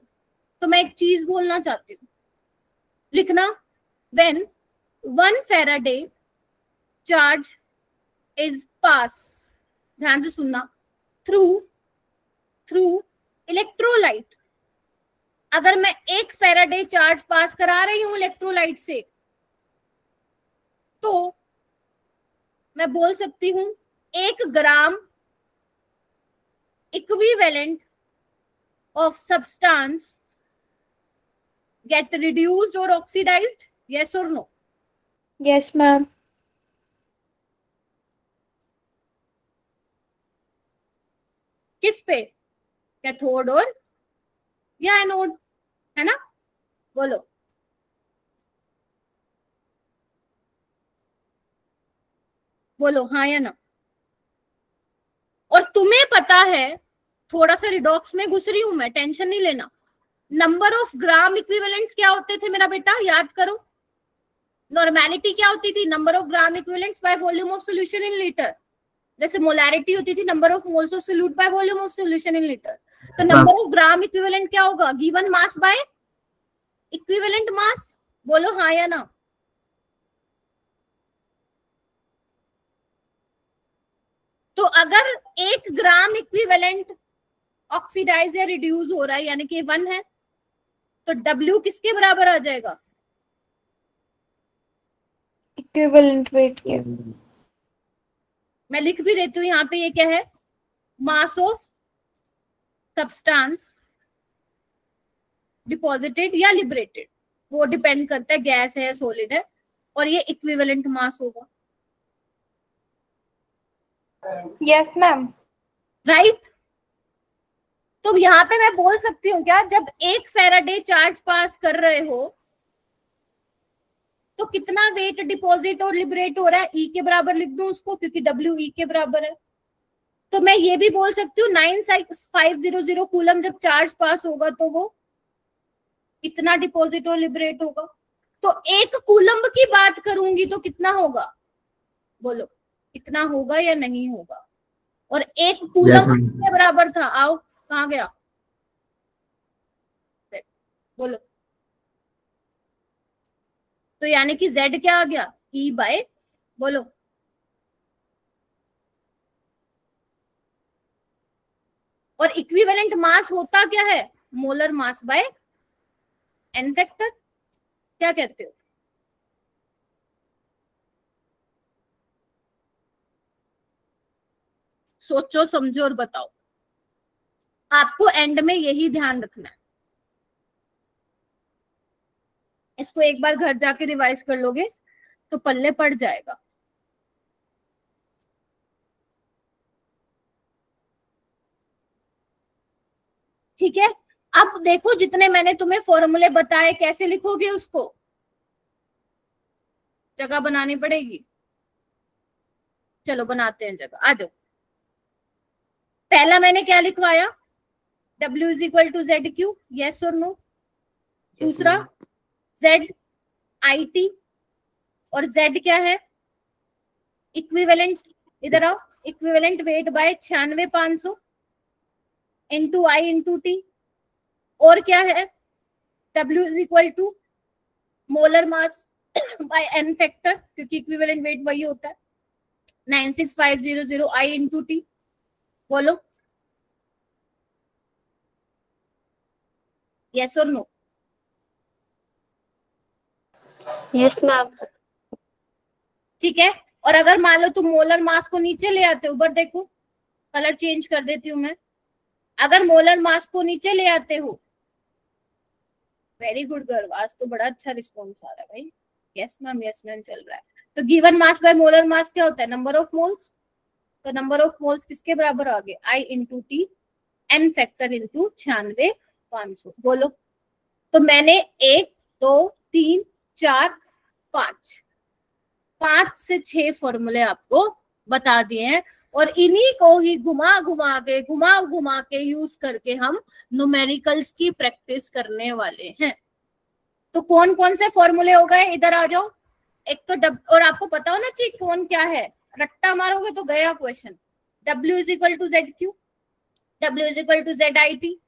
तो मैं एक चीज बोलना चाहती हूँ, लिखना। When 1 Faraday charge is pass, ध्यान से सुनना, थ्रू इलेक्ट्रोलाइट। अगर मैं 1 फैराडे चार्ज पास करा रही हूं इलेक्ट्रोलाइट से, तो मैं बोल सकती हूं 1 ग्राम equivalent of substance get reduced or oxidized? Yes or no? Yes ma'am. किस पे? कैथोड और या एनोड, है ना? बोलो। बोलो हाँ या ना? और तुम्हें पता है, थोड़ा सा रिडॉक्स में घुस रही हूं मैं, टेंशन नहीं लेना। नंबर ऑफ ग्राम इक्विवेलेंट्स क्या होते थे मेरा बेटा? याद करो। नॉर्मेलिटी क्या होती थी? Number of gram equivalents by volume of solution in litre. जैसे मोलैरिटी होती थी number of moles of solute bye volume of solution in litre. तो नंबर ऑफ ग्राम इक्विवेलेंट क्या होगा? Given mass by equivalent mass. बोलो हाँ या ना? तो अगर 1 ग्राम इक्विवेलेंट ऑक्सीडाइज या रिड्यूस हो रहा है, यानी कि 1 है, तो W किसके बराबर आ जाएगा? इक्विवेलेंट वेट के। मैं लिख भी देती हूँ यहाँ पे, ये क्या है, मास ऑफ सब्सटेंस डिपॉजिटेड या लिबरेटेड, वो डिपेंड करता है गैस है सॉलिड है, और ये इक्विवेलेंट मास होगा। Yes ma'am. राइट। तो यहाँ पे मैं बोल सकती हूँ क्या, जब 1 फैराडे चार्ज पास कर रहे हो तो कितना वेट डिपॉजिट और लिबरेट हो रहा है, ई के बराबर लिख दूं उसको, क्योंकि डब्ल्यू ई के बराबर है। तो मैं ये भी बोल सकती हूँ 9500 कूलम जब चार्ज पास होगा तो वो इतना डिपॉजिट और लिबरेट होगा। तो 1 कूलम की बात करूंगी तो कितना होगा, बोलो इतना होगा या नहीं होगा। और 1 कूलम के बराबर था, आओ कहाँ गया, बोलो। तो यानी कि Z क्या आ गया, E बाय, बोलो और इक्विवेलेंट मास होता क्या है, molar mass by N factor. क्या कहते हो, सोचो समझो और बताओ। आपको एंड में यही ध्यान रखना है, इसको एक बार घर जाके रिवाइज कर लोगे तो पल्ले पड़ जाएगा। ठीक है, अब देखो जितने मैंने तुम्हें फॉर्मूले बताए कैसे लिखोगे, उसको जगह बनानी पड़ेगी। चलो बनाते हैं जगह, आ जाओ। पहला मैंने क्या लिखवाया, W is equal to Z Q, yes और नो। दूसरा Z IT, और Z क्या है, इक्विवेलेंट, इधर आओ, equivalent weight by 96500 into I into T। और क्या है, W is equal to molar mass by N factor, क्योंकि इक्विवेलेंट वेट वही होता है 96500 I इंटू T। बोलो यस और नो। Yes ma'am. ठीक है, और अगर मान लो तुम मोलर मास को नीचे ले आते हो, ऊपर देखो कलर चेंज कर देती हूँ मैं, अगर मोलर मास को नीचे ले आते हो, वेरी गुड गर्ल, आज तो बड़ा अच्छा रिस्पॉन्स आ रहा है भाई, यस मैम चल रहा है। तो given mass by molar mass क्या होता है, नंबर ऑफ मोल्स। तो नंबर ऑफ मोल्स किसके बराबर आ गए, I into T N factor into 96500। बोलो। तो मैंने 1 2 3 4 5 से 6 फॉर्मूले आपको बता दिए हैं, और इन्हीं को ही घुमा घुमा के यूज करके हम न्यूमेरिकल्स की प्रैक्टिस करने वाले हैं। तो कौन कौन से फॉर्मूले हो गए, इधर आ जाओ। एक तो और आपको पता हो ना चाहिए कौन क्या है, रट्टा मारोगे तो गया question. W is equal to Z Q, W is equal to Z I T,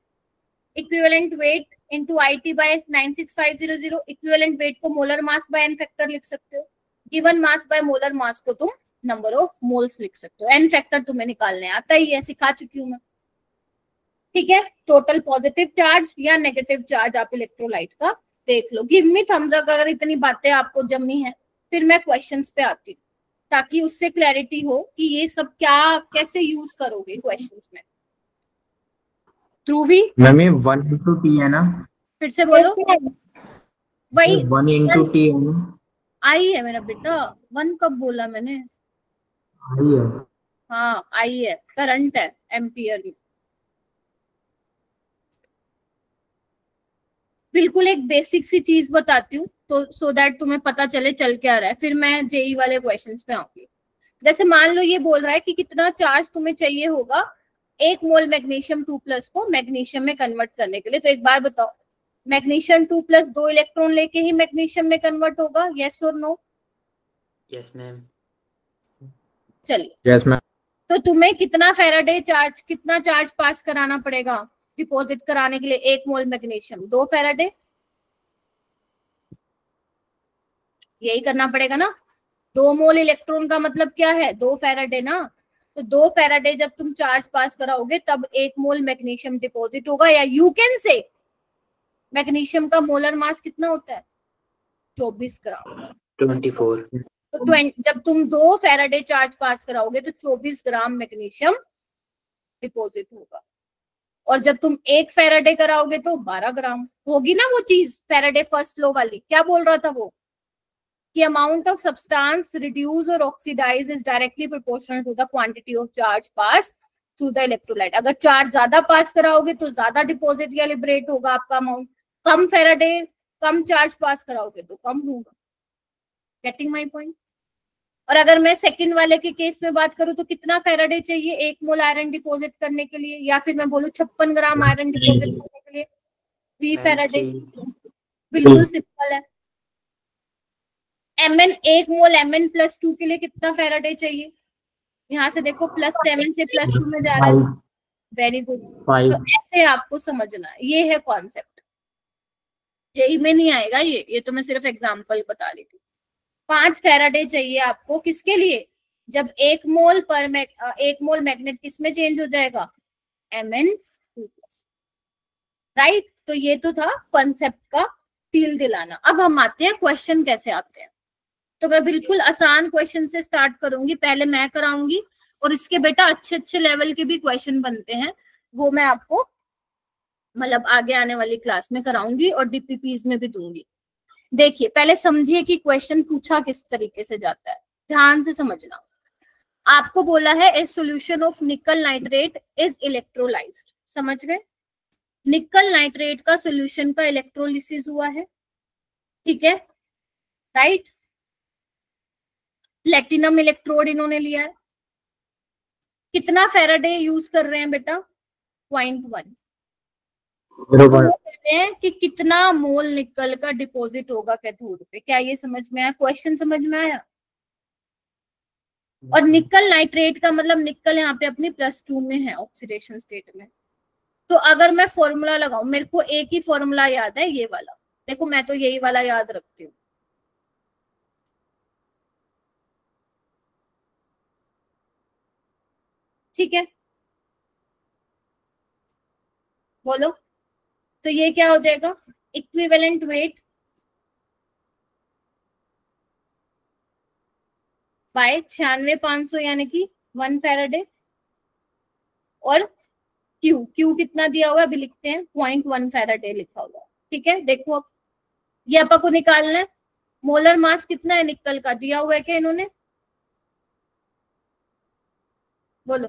equivalent weight into I T by 96500। Equivalent weight को molar mass by N factor लिख सकते हो, given mass by molar mass को तुम number of moles लिख सकते हो। N factor तुम्हें निकालने आता ही है, सिखा चुकी हूं मैं। ठीक है, टोटल पॉजिटिव चार्ज या नेगेटिव चार्ज आप इलेक्ट्रोलाइट का देख लो। गिव मी थम्स अप अगर इतनी बातें आपको जमी है, फिर मैं क्वेश्चंस पे आती हूँ ताकि उससे क्लैरिटी हो कि ये सब क्या कैसे यूज करोगे क्वेश्चंस में। ध्रुवी मैम ये 1 इंटू टी है ना, फिर से बोलो। वही 1 इंटू टी है ना, आई है मेरा बेटा, 1 कब बोला मैंने, आई है। हाँ आई है, करंट है एम्पियर में। बिल्कुल एक बेसिक सी चीज बताती हूँ तो सो दैट तुम्हें पता चले चल क्या रहा है, फिर मैं जेई वाले क्वेश्चंस पे आऊंगी। जैसे मान लो ये बोल रहा है कि कितना चार्ज तुम्हें चाहिए होगा 1 मोल मैग्नीशियम 2+ को मैग्नीशियम में कन्वर्ट करने के लिए। तो एक बार बताओ, मैग्नीशियम 2+ 2 इलेक्ट्रॉन लेके ही मैग्नीशियम में कन्वर्ट होगा, यस और नो। Yes ma'am. चलिए यस मैम। तो तुम्हें कितना फैराडे चार्ज, कितना चार्ज पास कराना पड़ेगा डिपॉजिट कराने के लिए 1 मोल मैग्नीशियम, 2 फैराडे। यही करना पड़ेगा ना, 2 मोल इलेक्ट्रॉन का मतलब क्या है, 2 फैराडे ना। तो 2 फैराडे जब तुम चार्ज पास कराओगे तब 1 मोल मैग्नीशियम डिपॉजिट होगा, या यू कैन से मैग्नीशियम का मोलर मास कितना होता है, 24 ग्राम। 24। तो जब तुम 2 फेराडे चार्ज पास कराओगे तो 24 ग्राम मैग्नीशियम डिपॉजिट होगा, और जब तुम 1 फेराडे कराओगे तो 12 ग्राम होगी ना वो चीज। फेराडे फर्स्ट लॉ वाली क्या बोल रहा था वो, कि अमाउंट ऑफ सब्सटेंस रिड्यूस और oxidise is directly proportional to the quantity of charge pass through the electrolyte. अगर चार्ज ज्यादा पास कराओगे तो ज्यादा डिपॉजिट या लिबरेट होगा आपका अमाउंट, कम फेराडे कम चार्ज पास कराओगे तो कम होगा। Getting my point. और अगर मैं सेकंड वाले के केस में बात करूं तो कितना फेराडे चाहिए 1 मोल आयरन डिपॉजिट करने के लिए, या फिर मैं बोलूं 56 ग्राम आयरन डिपॉजिट करने के लिए 3 फेराडे। बिल्कुल सिंपल है। Mn 1 मोल Mn+2 के लिए कितना फेराडे चाहिए, यहाँ से देखो +7 से +2 में जा रहा है। Very good. तो ऐसे आपको समझना है, ये है कॉन्सेप्ट। जेई में नहीं आएगा ये तो मैं सिर्फ एग्जांपल बता रही थी। 5 फेराडे चाहिए आपको किसके लिए, जब 1 मोल मैग्नेट किस में चेंज हो जाएगा, Mn2+, राइट। तो ये तो था कॉन्सेप्ट का फील दिलाना। अब हम आते हैं क्वेश्चन कैसे आते हैं। तो मैं बिल्कुल आसान क्वेश्चन से स्टार्ट करूंगी, पहले मैं कराऊंगी, और इसके बेटा अच्छे लेवल के भी क्वेश्चन बनते हैं, वो मैं आपको मतलब आगे आने वाली क्लास में कराऊंगी और डीपीपीज में भी दूंगी। देखिए पहले समझिए कि क्वेश्चन पूछा किस तरीके से जाता है, ध्यान से समझना। आपको बोला है ए सॉल्यूशन ऑफ निकल नाइट्रेट इज इलेक्ट्रोलाइज्ड, समझ गए। निकल नाइट्रेट का सॉल्यूशन का इलेक्ट्रोलिसिस हुआ है, ठीक है, राइट। प्लेटिनम इलेक्ट्रोड इन्होंने लिया है। कितना फेराडे यूज कर रहे हैं बेटा, 0.1। तो वो कहते हैं कि कितना मोल निकल का डिपॉजिट होगा कैथोड पे। क्या ये समझ में आया, क्वेश्चन समझ में आया। और निकल नाइट्रेट का मतलब निकल यहाँ पे अपनी +2 में है ऑक्सीडेशन स्टेट में। तो अगर मैं फॉर्मूला लगाऊं, मेरे को एक ही फॉर्मूला याद है, ये वाला। देखो मैं तो यही वाला याद रखती हूँ, ठीक है, बोलो। तो ये क्या हो जाएगा, इक्विवेलेंट वेट बाय 96,500 यानी कि 1 फेराडे, और क्यू कितना दिया हुआ है अभी लिखते हैं, 0.1 फेराडे लिखा हुआ है, ठीक है। देखो अब ये आपको को निकालना है। मोलर मास कितना है निकल का, दिया हुआ है क्या इन्होंने, बोलो।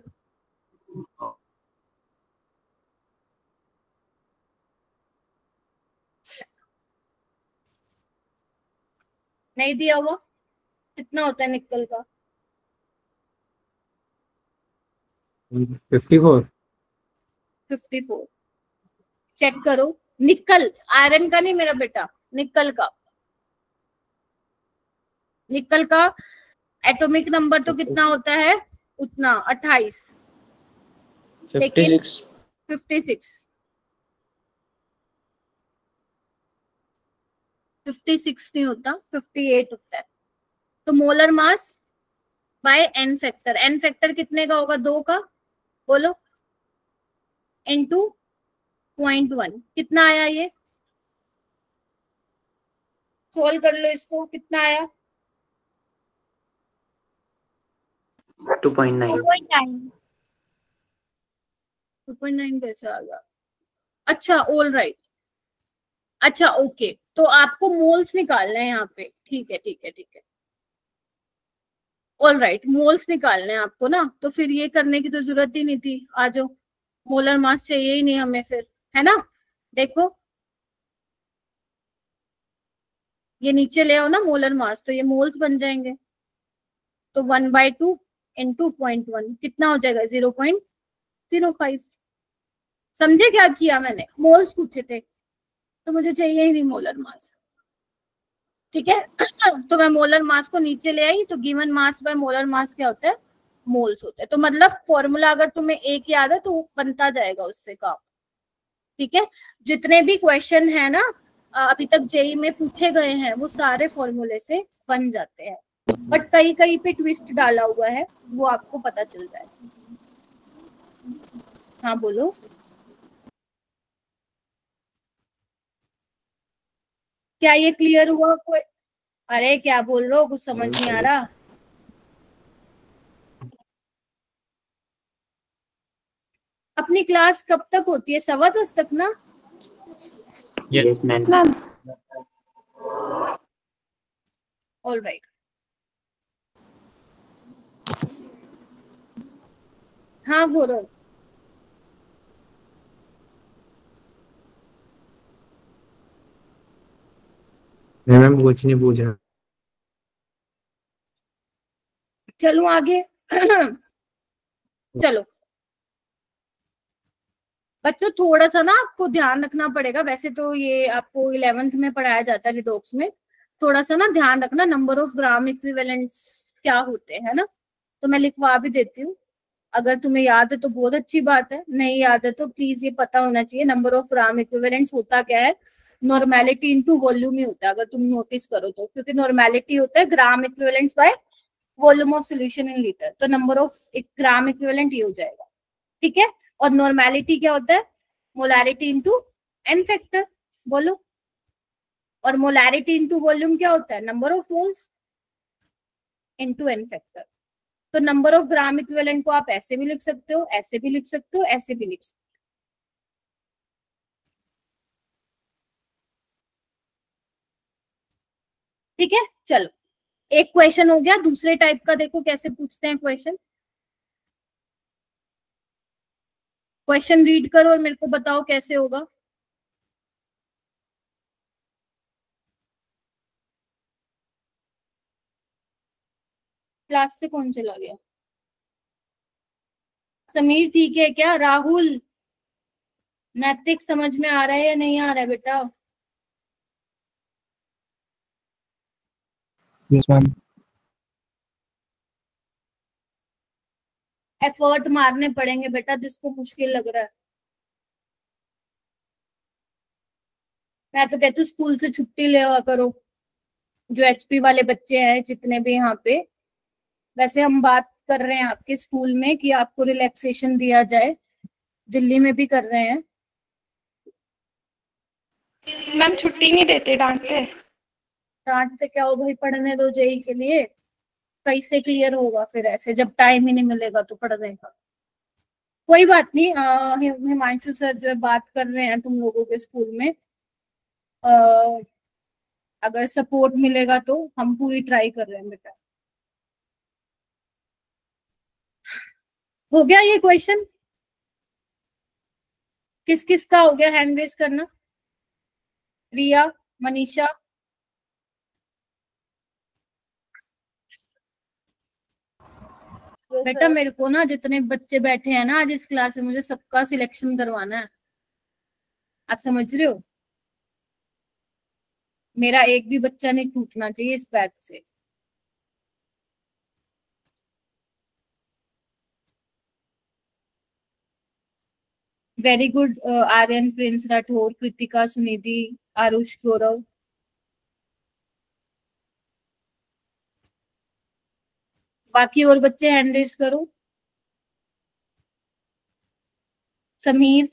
नहीं दिया हुआ, कितना होता है निकल का, 54। चेक करो, निकल आयरन का नहीं मेरा बेटा, निकल का। निकल का एटॉमिक नंबर तो कितना होता है उतना, 28, 56 नहीं होता, 58 होता है। तो molar mass by N factor, N factor कितने का होगा, 2 का, बोलो, इनटू 0.1, कितना आया ये, सोल्व कर लो इसको, कितना आया, 2.9। 2.9 कैसे आ गया। अच्छा ऑल राइट, अच्छा ओके। तो आपको मोल्स निकालने हैं यहाँ पे, ठीक है ठीक है ठीक है, ऑल राइट, मोल्स निकालने हैं आपको ना, तो फिर ये करने की तो जरूरत ही नहीं थी। आ जाओ, मोलर मास चाहिए ही नहीं हमें फिर, है ना। देखो ये नीचे ले आओ ना मोलर मास, तो ये मोल्स बन जाएंगे। तो 1/2 इंटू 0.1 कितना हो जाएगा, 0.05। समझे क्या किया मैंने, मोल्स पूछे थे तो मुझे चाहिए ही नहीं मोलर मास, ठीक है। तो मैं मोलर मास को नीचे ले आई, तो given mass by molar mass क्या होता है, मोल्स होता है। तो मतलब फॉर्मूला अगर तुम्हें एक याद है तो वो बनता जाएगा उससे काम, ठीक है। जितने भी क्वेश्चन है ना अभी तक जेई में पूछे गए हैं वो सारे फॉर्मूले से बन जाते हैं, बट कहीं कहीं पे ट्विस्ट डाला हुआ है, वो आपको पता चल जाएगा। हाँ बोलो, क्या ये क्लियर हुआ, कोई अरे क्या बोल रहे हो, कुछ समझ नहीं आ रहा। अपनी क्लास कब तक होती है? 10:15 तक ना? Yes ma'am. Ma'am all right. हाँ गौरव। नहीं मैम कुछ नहीं पूछा। चलो आगे। चलो बच्चों, थोड़ा सा ना आपको ध्यान रखना पड़ेगा। वैसे तो ये आपको 11th में पढ़ाया जाता है रिडोक्स में। थोड़ा सा ना ध्यान रखना, नंबर ऑफ ग्राम इक्विवेलेंट्स क्या होते हैं ना। तो मैं लिखवा भी देती हूँ। अगर तुम्हें याद है तो बहुत अच्छी बात है, नहीं याद है तो प्लीज ये पता होना चाहिए। नंबर ऑफ ग्राम इक्विवेलेंट्स होता क्या है? नॉर्मेलिटी इनटू वॉल्यूम ही होता है, अगर तुम नोटिस करो तो। क्योंकि नॉर्मेलिटी होता है gram equivalents by volume of solution in litre. तो नंबर ऑफ ग्राम इक्विवेलेंट ये हो जाएगा, ठीक है। और नॉर्मेलिटी क्या होता है? Molarity into N factor. बोलो। और मोलैरिटी इनटू वॉल्यूम क्या होता है? Number of moles into N factor. तो नंबर ऑफ ग्राम इक्विवेलेंट को आप ऐसे भी लिख सकते हो, ऐसे भी लिख सकते हो, ऐसे भी लिख सकते हो। ठीक है, चलो एक क्वेश्चन हो गया। दूसरे टाइप का देखो कैसे पूछते हैं क्वेश्चन। क्वेश्चन रीड करो और मेरे को बताओ कैसे होगा। क्लास से कौन चला गया? समीर ठीक है क्या? राहुल, नैतिक समझ में आ रहा है या नहीं आ रहा है बेटा? Yes ma'am. एफर्ट मारने पड़ेंगे बेटा, जिसको मुश्किल लग रहा है। मैं तो कहती हूँ स्कूल से छुट्टी ले करो, जो एचपी वाले बच्चे हैं जितने भी यहाँ पे। वैसे हम बात कर रहे हैं आपके स्कूल में कि आपको रिलैक्सेशन दिया जाए, दिल्ली में भी कर रहे हैं। मैम छुट्टी नहीं देते, डांटते। डांटते क्या हो भाई, पढ़ने दो जेई के लिए। कैसे क्लियर होगा फिर ऐसे, जब टाइम ही नहीं मिलेगा तो पढ़ने का। कोई बात नहीं। हिमांशु सर जो है बात कर रहे हैं तुम लोगों के स्कूल में। अ, अगर सपोर्ट मिलेगा तो हम पूरी ट्राई कर रहे हैं बेटा। हो गया ये क्वेश्चन? किस किस का हो गया? हैंड रेस करना। रिया, मनीषा। बेटा मेरे को ना जितने बच्चे बैठे हैं ना आज इस क्लास में, मुझे सबका सिलेक्शन करवाना है। आप समझ रहे हो? मेरा एक भी बच्चा नहीं छूटना चाहिए इस बैच से। Very good. Aryan, Prince, Rathore, Kritika, Sunidhi, Aarush, Gaurav. बाकी और बच्चे हैंड रेस करो। समीर,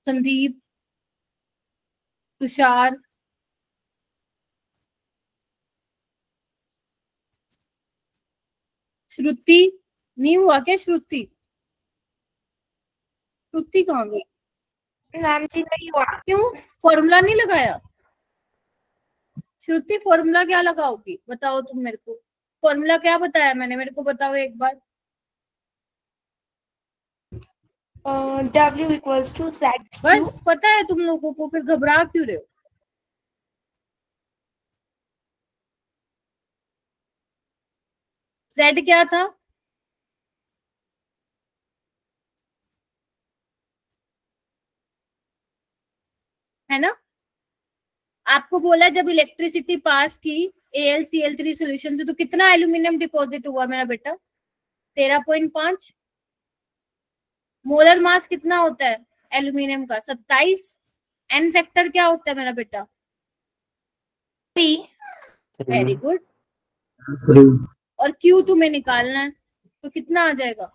संदीप, तुषार, श्रुति। नहीं हुआ क्या श्रुति? श्रुति कहाँ गई? मैम जी नहीं हुआ। क्यों? फॉर्मूला नहीं लगाया? श्रुति फॉर्मूला क्या लगाओगी बताओ तुम मेरे को। फॉर्मूला क्या बताया मैंने, मेरे को बताओ एक बार। W इक्वल्स टू Z बस पता है तुम लोगों को, फिर घबरा क्यों रहे हो? Z क्या था? है ना? आपको बोला जब इलेक्ट्रिसिटी पास की AlCl3 सॉल्यूशन से तो कितना एल्यूमिनियम डिपॉजिट हुआ मेरा बेटा? 13.5। मोलर मास कितना होता है एल्यूमिनियम का? 27। एन फैक्टर क्या होता है मेरा बेटा? 3। Very good. और Q तुम्हें निकालना है, तो कितना आ जाएगा?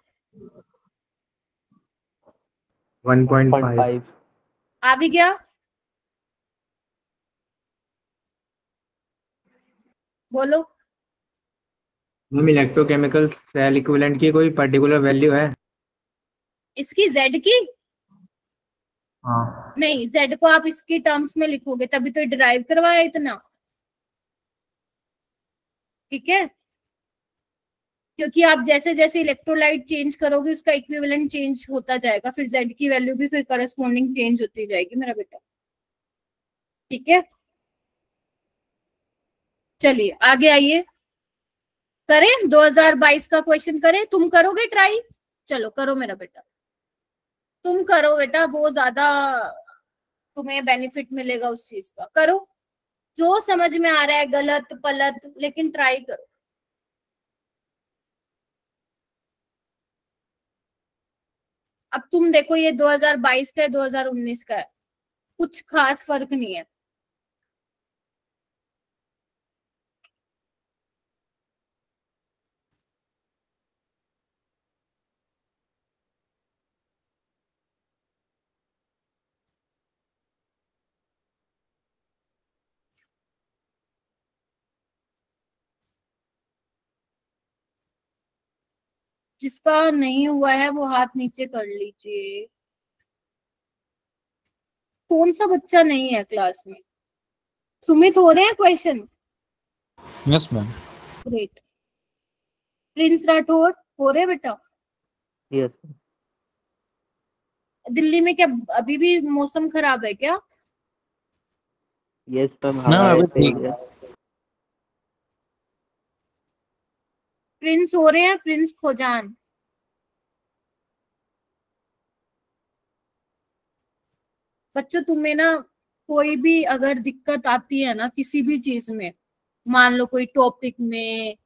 1.5। आ भी गया? बोलो। मैम इलेक्ट्रोकेमिकल सेल इक्विवेलेंट की कोई पर्टिकुलर वैल्यू है? इसकी जेड की? हाँ। नहीं, जेड को आप इसकी टर्म्स में लिखोगे तभी तो डिराइव करवाया इतना, ठीक है। क्योंकि आप जैसे जैसे इलेक्ट्रोलाइट चेंज करोगे उसका इक्विवेलेंट चेंज होता जाएगा, फिर जेड की वैल्यू भी फिर करस्पॉन्डिंग चेंज होती जाएगी मेरा बेटा, ठीक है। चलिए आगे आइए, करें 2022 का क्वेश्चन करें। तुम करोगे ट्राई? चलो करो मेरा बेटा, तुम करो बेटा, वो ज्यादा तुम्हें बेनिफिट मिलेगा उस चीज का। करो, जो समझ में आ रहा है, गलत पलत, लेकिन ट्राई करो। अब तुम देखो ये 2022 का है, 2019 का है, कुछ खास फर्क नहीं है। जिसका नहीं हुआ है वो हाथ नीचे कर लीजिए। कौन सा बच्चा नहीं है क्लास में? सुमित हो रहे हैं question? Yes ma'am. Great. Prince Rathore हो रहे बेटा? यस दिल्ली में क्या अभी भी मौसम खराब है क्या? यस मैम, ना हवा अभी तेज ठीक। है। प्रिंस हो रहे हैं? प्रिंस खोजान? बच्चों तुम्हें ना कोई भी अगर दिक्कत आती है ना किसी भी चीज में, मान लो कोई टॉपिक में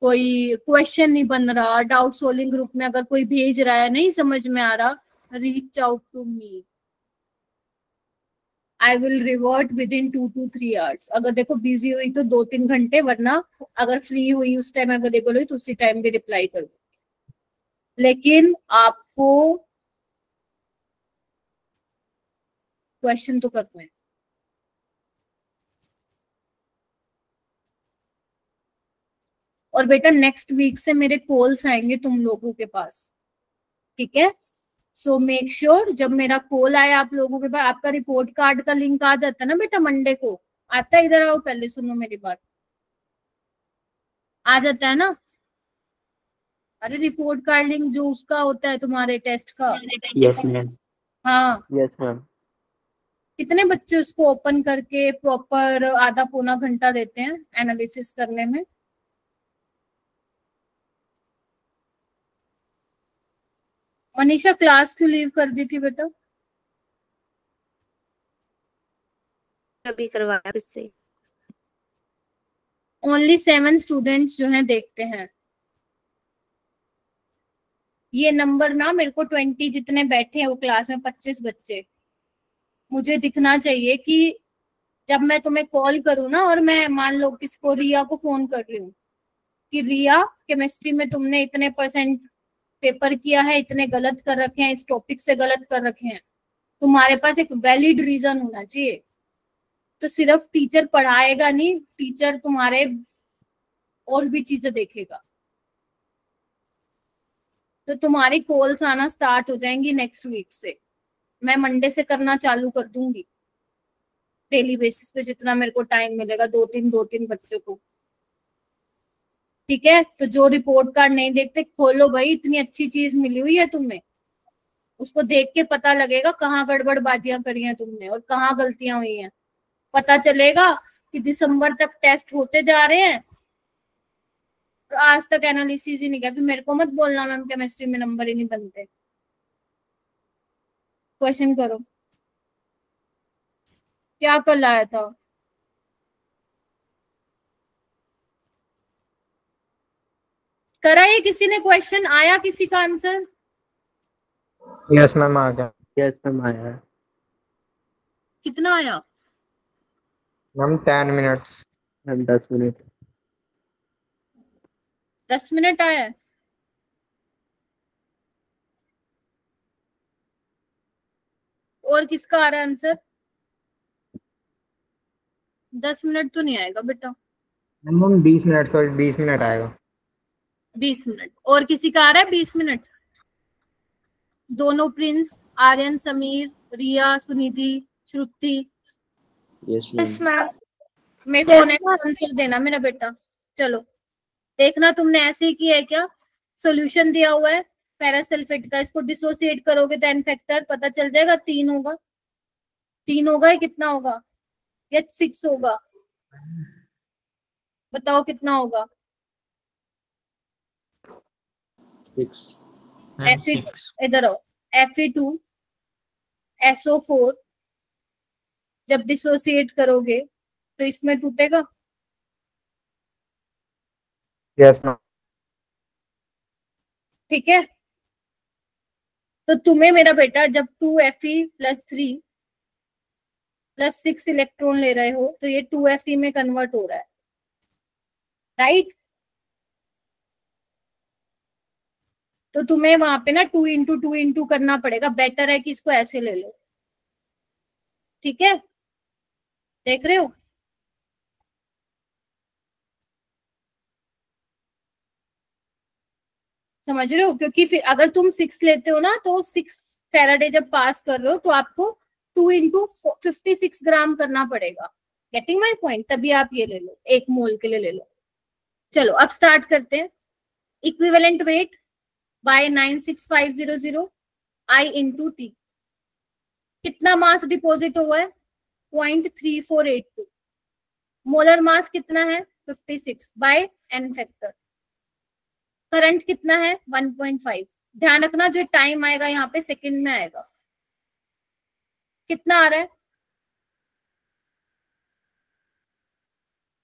कोई क्वेश्चन नहीं बन रहा, डाउट सोल्विंग ग्रुप में अगर कोई भेज रहा है नहीं समझ में आ रहा, reach out to me, I will revert within 2 to 3 hours। अगर देखो बिजी हुई तो 2-3 घंटे, वरना अगर फ्री हुई उस टाइम अवेलेबल हुई तो उसी टाइम भी रिप्लाई करूँ। लेकिन आपको क्वेश्चन तो करना है। और बेटा नेक्स्ट वीक से मेरे कॉल्स आएंगे तुम लोगों के पास, ठीक है। सो मेक श्योर जब मेरा कॉल आया आप लोगों के पास, आपका रिपोर्ट कार्ड का लिंक आ जाता है ना बेटा मंडे को, आता है? इधर आओ पहले सुनो मेरी बात, आ जाता है ना? अरे रिपोर्ट कार्ड लिंक जो उसका होता है तुम्हारे टेस्ट का। Yes ma'am. हाँ, यस मैम। कितने बच्चे उसको ओपन करके प्रॉपर आधा पौना घंटा देते हैं एनालिसिस करने में? मनीषा क्लास क्यों लीव कर दी थी बेटा? अभी करवाया फिर से। ओनली 7 स्टूडेंट्स जो हैं देखते हैं ये नंबर ना। मेरे को 20 जितने बैठे हैं वो क्लास में 25 बच्चे, मुझे दिखना चाहिए कि जब मैं तुम्हें कॉल करूँ ना और मैं मान लो किसको रिया को फोन कर रही हूँ कि रिया केमिस्ट्री में तुमने इतने % पेपर किया है, इतने गलत कर रखे हैं, इस टॉपिक से गलत कर रखे हैं, तुम्हारे पास एक वैलिड रीजन होना चाहिए। तो सिर्फ टीचर पढ़ाएगा नहीं, टीचर तुम्हारे और भी चीजें देखेगा। तो तुम्हारी कॉल्स आना स्टार्ट हो जाएंगी नेक्स्ट वीक से, मैं मंडे से करना चालू कर दूंगी डेली बेसिस पे जितना मेरे को टाइम मिलेगा, 2-3 बच्चों को, ठीक है। तो जो रिपोर्ट कार्ड नहीं देखते खोलो भाई, इतनी अच्छी चीज मिली हुई है तुम्हें, उसको देख के पता लगेगा कहाँ गड़बड़बाजियां करी हैं तुमने और कहाँ गलतियां हुई हैं। पता चलेगा कि दिसंबर तक टेस्ट होते जा रहे हैं और आज तक एनालिसिस ही नहीं किया। फिर मेरे को मत बोलना मैम केमिस्ट्री में नंबर ही नहीं बनते। क्वेश्चन करो, क्या कल आया था? करा ये किसी ने क्वेश्चन? आया किसी का आंसर? यस मैम आ गया। यस मैम आया है। कितना आया? Ma'am 10 minutes. Ma'am 10 minute. 10 minute आया है? और किसका आ रहा है आंसर? 10 मिनट तो नहीं आएगा बेटा। मिनिमम 20 मिनट, सॉरी 20 मिनट आएगा। 20 मिनट। और किसी का आ रहा है 20 मिनट? दोनों Prince, Aryan, Sameer, Riya, Sunidhi, Shruti. Yes yes ma'am. Ma'am. मेरे को नेक्स्ट आंसर देना मेरा बेटा। चलो देखना तुमने ऐसे ही किया है क्या? सॉल्यूशन दिया हुआ है पैरासल्फेट का, इसको डिसोसिएट करोगे तो एन फैक्टर पता चल जाएगा। 3 होगा, 3 होगा या कितना होगा, या 6 होगा? बताओ कितना होगा? 6 इधर आओ। Fe2 SO4 जब डिसोसिएट करोगे तो इसमें टूटेगा। Yes ma'am. ठीक है, तो तुम्हें मेरा बेटा जब 2Fe+3 + 6 इलेक्ट्रॉन ले रहे हो तो ये 2Fe में कन्वर्ट हो रहा है, राइट? तो तुम्हें वहां पे ना 2 × 2 × करना पड़ेगा। बेटर है कि इसको ऐसे ले लो। ठीक है, देख रहे हो? समझ रहे हो? क्योंकि फिर अगर तुम 6 लेते हो ना तो 6 फैराडे जब पास कर रहे हो तो आपको 2 × 56 ग्राम करना पड़ेगा। Getting my point? तभी आप ये ले लो, 1 मोल के लिए ले लो। चलो अब स्टार्ट करते हैं। Equivalent weight by 96500 I × T। कितना मास डिपॉजिट हुआ है? 0.3482। मोलर मास कितना है? 56 बाय एन फैक्टर। करंट कितना है? 1.5। ध्यान रखना जो टाइम आएगा यहाँ पे सेकंड में आएगा। कितना आ रहा है?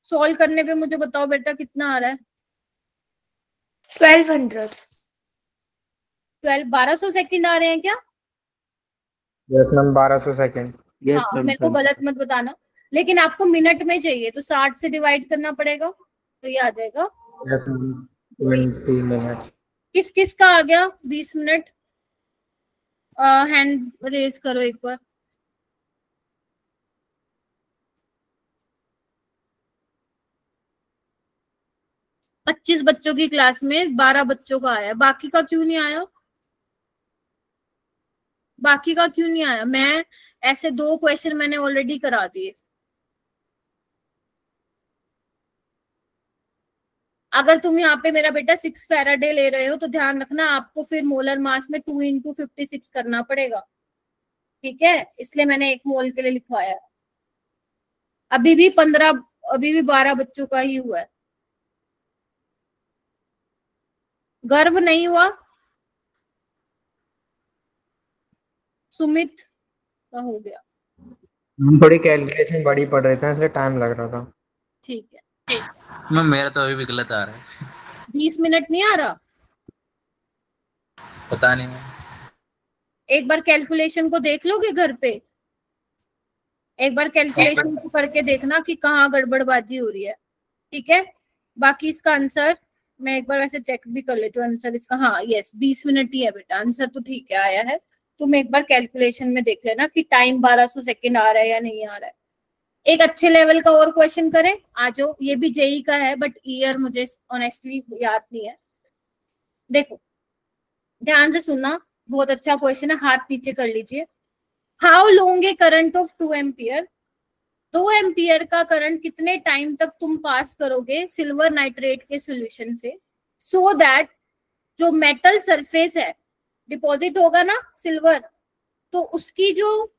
सॉल्व करने पे मुझे बताओ बेटा कितना आ रहा है? 1200। 1200 सेकंड आ रहे हैं क्या? Yes ma'am, 1200 second. यस हाँ, मैम। मेरे को गलत मत बताना। लेकिन आपको मिनट में चाहिए तो 60 से डिवाइड करना पड़ेगा तो ये आ जाएगा। Yes ma'am, 20 minute. किस किस का आ गया 20 मिनट? हैंड रेज करो एक बार। पच्चीस बच्चों की क्लास में 12 बच्चों का आया, बाकी का क्यों नहीं आया? बाकी का क्यों नहीं आया? मैं ऐसे 2 क्वेश्चन मैंने ऑलरेडी करा दिए। अगर तुम यहाँ पे मेरा बेटा 6 फैराडे ले रहे हो तो ध्यान रखना आपको फिर मोलर मास में 2 × 56 करना पड़ेगा। ठीक है, इसलिए मैंने 1 मोल के लिए लिखवाया है। अभी भी 12 बच्चों का ही हुआ है। गर्व नहीं हुआ? सुमित का हो गया। हम थोड़ी कैलकुलेशन बड़ी पढ़ रहे थे इसलिए टाइम लग रहा था। ठीक है, मैम मेरा तो अभी भी गलत आ रहा है। 20 मिनट नहीं आ रहा? पता नहीं मैम। एक बार कैलकुलेशन को देख लोगे घर पे? एक बार कैलकुलेशन को करके देखना कि कहाँ गड़बड़बाजी हो रही है। ठीक है, बाकी इसका आंसर मैं एक बार वैसे चेक भी कर लेती हूँ। आंसर इसका हाँ यस 20 मिनट ही है बेटा। आंसर तो ठीक है आया है। तुम एक बार कैलकुलेशन में देख लेना कि टाइम 1200 सेकेंड आ रहा है या नहीं आ रहा है। एक अच्छे लेवल का और क्वेश्चन करें, आ जाओ। ये भी जेई का है बट ईयर मुझे ऑनेस्टली याद नहीं है। देखो ध्यान से सुनना, बहुत अच्छा क्वेश्चन है, हाथ नीचे कर लीजिए। How long A current of 2 ampere? 2 ampere का करंट कितने टाइम तक तुम पास करोगे सिल्वर नाइट्रेट के सॉल्यूशन से, सो दैट जो मेटल सरफेस है डिपॉजिट होगा ना सिल्वर, तो उसकी जो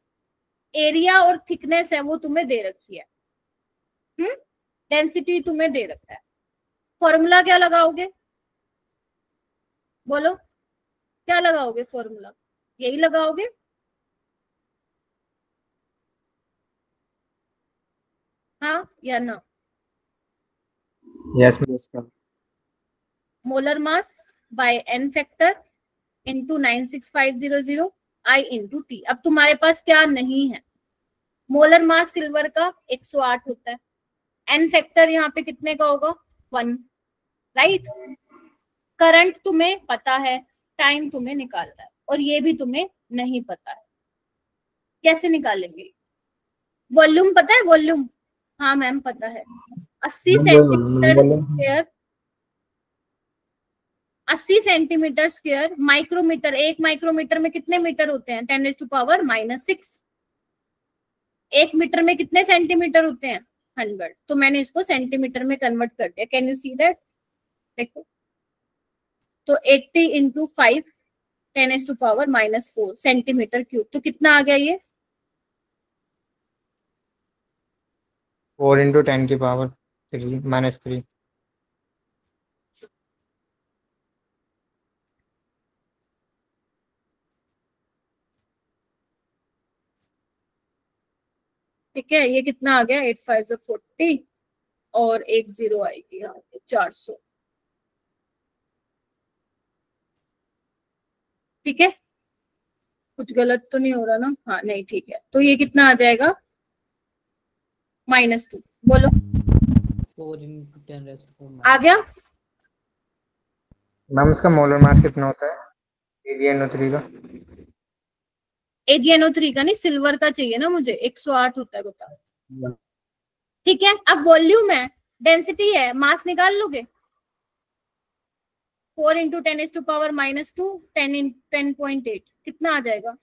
एरिया और थिकनेस है वो तुम्हें दे रखी है। डेंसिटी तुम्हें दे रखा है। फॉर्मूला क्या लगाओगे? बोलो क्या लगाओगे फॉर्मूला? यही लगाओगे? हाँ या ना? Yes ma'am. Molar mass by N factor into 96500 I × T। अब तुम्हारे पास क्या नहीं है? मोलर मास सिल्वर का 108 होता है। एन फैक्टर यहाँ पे कितने का होगा? 1, राइट? करंट तुम्हें पता है, टाइम तुम्हें निकालना है, और ये भी तुम्हें नहीं पता है। कैसे निकालेंगे? वॉल्यूम पता है? वॉल्यूम हाँ मैम पता है। 80 centimetre square, 80 centimetre square micrometre. एक माइक्रोमीटर में कितने मीटर होते हैं? 10⁻⁻⁶। एक मीटर में कितने सेंटीमीटर होते हैं? 100। तो मैंने इसको सेंटीमीटर में कन्वर्ट कर दिया। Can you see that? देखो, तो 80 × 5 10⁻⁻4 सेंटीमीटर क्यूब। तो कितना आ गया ये? 4 × 10⁻³ ठीक है, ये कितना आ गया? 8 5 40 और एक 0 आएगी यहाँ पे 400। ठीक है, कुछ गलत तो नहीं हो रहा ना? हाँ नहीं, ठीक है। तो ये कितना आ जाएगा? -2। बोलो 4 × 10⁻⁴ आ गया? मैम उसका मोलर मास कितना होता है AgNO3 का? AgNO3 का नहीं, सिल्वर का चाहिए ना मुझे। 108 होता है, बताओ। ठीक है, अब वॉल्यूम है, डेंसिटी है, मास निकाल लोगे। 4 × 10⁻⁻2 10.8 कितना आ जाएगा?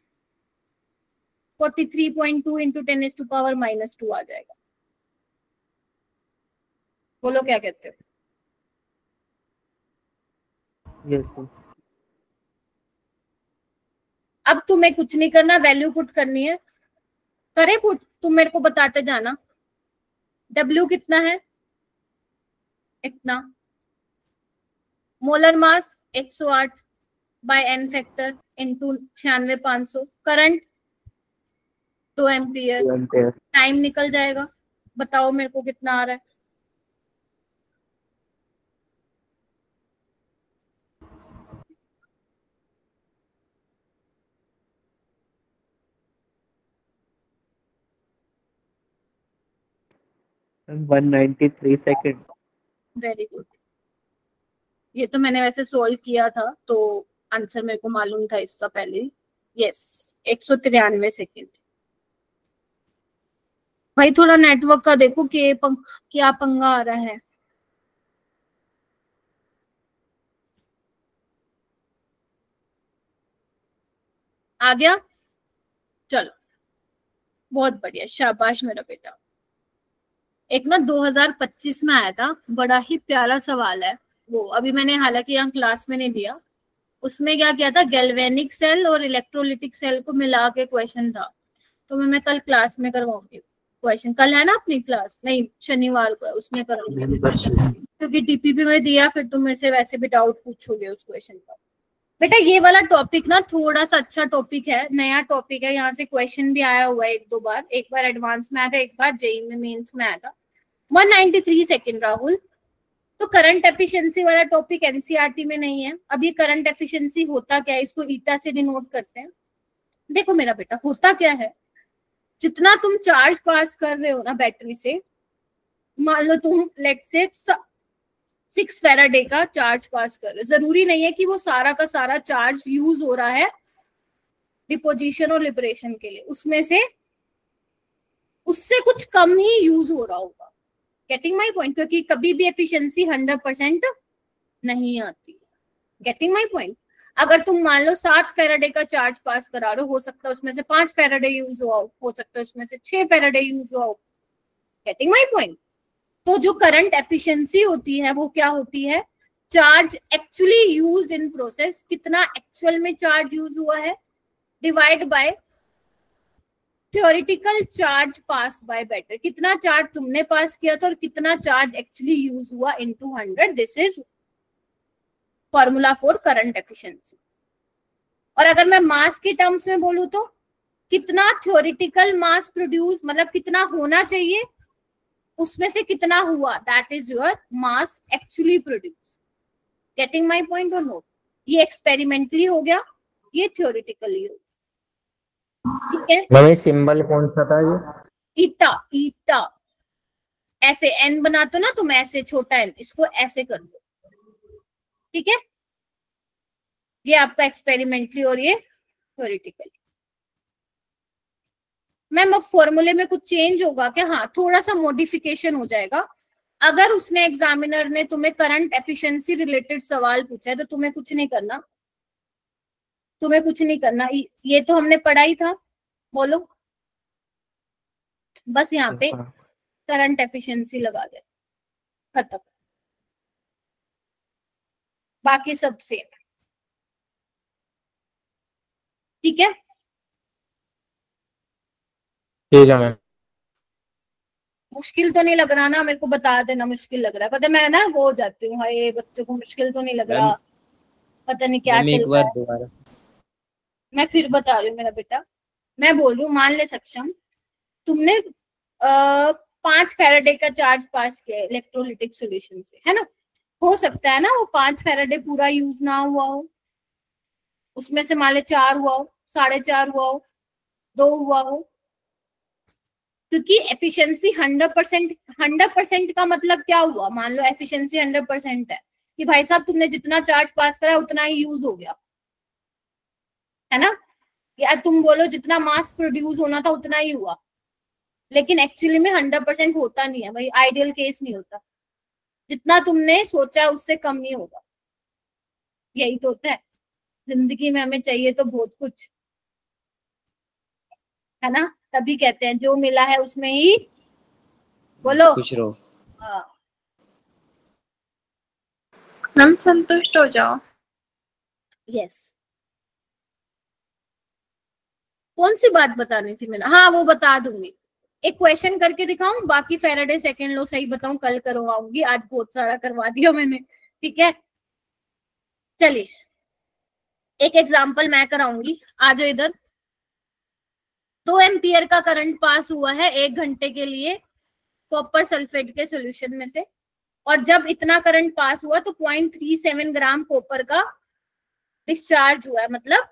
43.2 × 10⁻⁻2 आ जाएगा। बोलो क्या कहते हो? यस। अब तुम्हें कुछ नहीं करना, वैल्यू पुट करनी है। करे पुट, तुम मेरे को बताते जाना। W कितना है? इतना। Molar mass 108 by n factor into 96,500। Current 2 ampere. Time निकल जाएगा। बताओ मेरे को कितना आ रहा है? Ma'am 193 second. Very good. ये तो मैंने वैसे सोल्व किया था, तो आंसर मेरे को मालूम था इसका पहले। Yes, 193 second. भाई थोड़ा नेटवर्क का देखो कि क्या पंगा आ रहा है। आ गया? चलो, बहुत बढ़िया, शाबाश मेरा बेटा। एक ना 2025 में आया था, बड़ा ही प्यारा सवाल है वो। अभी मैंने हालांकि यहाँ क्लास में नहीं दिया। उसमें क्या किया था, गैल्वेनिक सेल और इलेक्ट्रोलिटिक सेल को मिला के क्वेश्चन था। तो मैं कल क्लास में करवाऊंगी क्वेश्चन। कल है ना अपनी क्लास? नहीं, शनिवार को है, उसमें कराऊंगी। क्योंकि टीपीपी में दिया, फिर तुम मेरे से वैसे भी डाउट पूछोगे उस क्वेश्चन का। बेटा ये वाला टॉपिक ना थोड़ा सा अच्छा टॉपिक है, नया टॉपिक है। यहाँ से क्वेश्चन भी आया हुआ है 1-2 बार। एक बार एडवांस में आया था, एक बार जेई में मेंस में आया था। 193 सेकंड राहुल। तो करंट एफिशिएंसी वाला टॉपिक एनसीईआरटी में नहीं है। अब ये करंट एफिशिएंसी होता क्या है, इसको ईटा से डिनोट करते हैं। देखो मेरा बेटा, होता क्या है, जितना तुम चार्ज पास कर रहे हो ना बैटरी से, मान लो तुम लेट्स से 6 फैराडे का चार्ज पास कर रहे हो। जरूरी नहीं है कि वो सारा का सारा चार्ज यूज हो रहा है डिपोजिशन और लिबरेशन के लिए, उसमें से उससे कुछ कम ही यूज हो रहा होगा। Getting my point? क्योंकि कभी भी एफिशिएंसी 100% नहीं आती। Getting my point? अगर तुम मान लो 7 फैराडे का चार्ज पास करा रहे हो सकता है उसमें से 5 फैराडे यूज हो सकता है उसमें से 6 फैराडे यूज हो। Getting my point? तो जो करंट एफिशिएंसी होती है वो क्या होती है, charge actually used in process, कितना एक्चुअल में चार्ज यूज हुआ है, divide by theoretical charge pass bye battery. कितना चार्ज तुमने पास किया था और कितना चार्ज एक्चुअली यूज हुआ into 100। This is formula for current efficiency. और अगर मैं मास की टर्म्स में बोलूं तो कितना थ्योरेटिकल मास प्रोड्यूस, मतलब कितना होना चाहिए, उसमें से कितना हुआ, that is your mass actually produce. Getting my point और नोट? ये एक्सपेरिमेंटली हो गया, ये थ्योरेटिकली हो गया। ठीक है, मम्मी सिंबल कौन सा था ये? ईटा। ईटा ऐसे एन बनाते हो ना तुम, ऐसे छोटा एन, इसको ऐसे कर दो। ठीक है, ये आपका एक्सपेरिमेंटली और ये थ्योरेटिकली। मैम अब फॉर्मूले में कुछ चेंज होगा क्या? हाँ, थोड़ा सा मॉडिफिकेशन हो जाएगा। अगर उसने एग्जामिनर ने तुम्हें करंट एफिशिएंसी रिलेटेड सवाल पूछा है तो तुम्हें कुछ नहीं करना, तुम्हें कुछ नहीं करना, ये तो हमने पढ़ा ही था। बोलो, बस यहाँ पे करंट एफिशिएंसी लगा दे, खत्म, बाकी सब सेम। ठीक है, ठीक है मैम। मुश्किल तो नहीं लग रहा ना? मेरे को बता देना मुश्किल लग रहा है, पता है मैं ना वो हो जाती हूँ, हाय बच्चों को मुश्किल तो नहीं लग रहा, पता नहीं क्या मैम चल एक रहा बार है। दोबारा। मैं फिर बता रही हूँ मेरा बेटा, मैं बोल रही हूँ, मान ले सक्षम, तुमने 5 फैराडे का चार्ज पास किया इलेक्ट्रोलिटिक सॉल्यूशन से, है ना? हो सकता है ना वो 5 फैराडे पूरा यूज ना हुआ हो, उसमें से मान ले 4 हुआ हो, 4.5 हुआ हो, 2 हुआ हो, क्योंकि एफिशिएंसी 100% का मतलब क्या हुआ? मान लो एफिशिएंसी 100% है कि भाई साहब तुमने जितना चार्ज पास करा उतना ही यूज हो गया, है ना? या तुम बोलो जितना मास प्रोड्यूस होना था उतना ही हुआ, लेकिन एक्चुअली में 100% होता नहीं है भाई, आइडियल केस नहीं होता, जितना तुमने सोचा उससे कम ही होगा। यही तो होता है जिंदगी में, हमें चाहिए तो बहुत कुछ, है ना? तभी कहते हैं जो मिला है उसमें ही बोलो खुश रहो। हाँ। मैम संतुष्ट हो जाओ। यस, कौन सी बात बतानी थी मैंने? हाँ वो बता दूंगी, एक क्वेश्चन करके दिखाऊं, बाकी फैराडे सेकंड लॉ सही बताऊं कल करवाऊंगी, आज बहुत सारा करवा दिया मैंने। ठीक है, चलिए एक एग्जांपल मैं कराऊंगी, आ जाओ इधर। 2 एम्पियर का करंट पास हुआ है 1 घंटे के लिए कॉपर सल्फेट के सॉल्यूशन में से, और जब इतना करंट पास हुआ तो 0.37 ग्राम कॉपर का डिस्चार्ज हुआ है, मतलब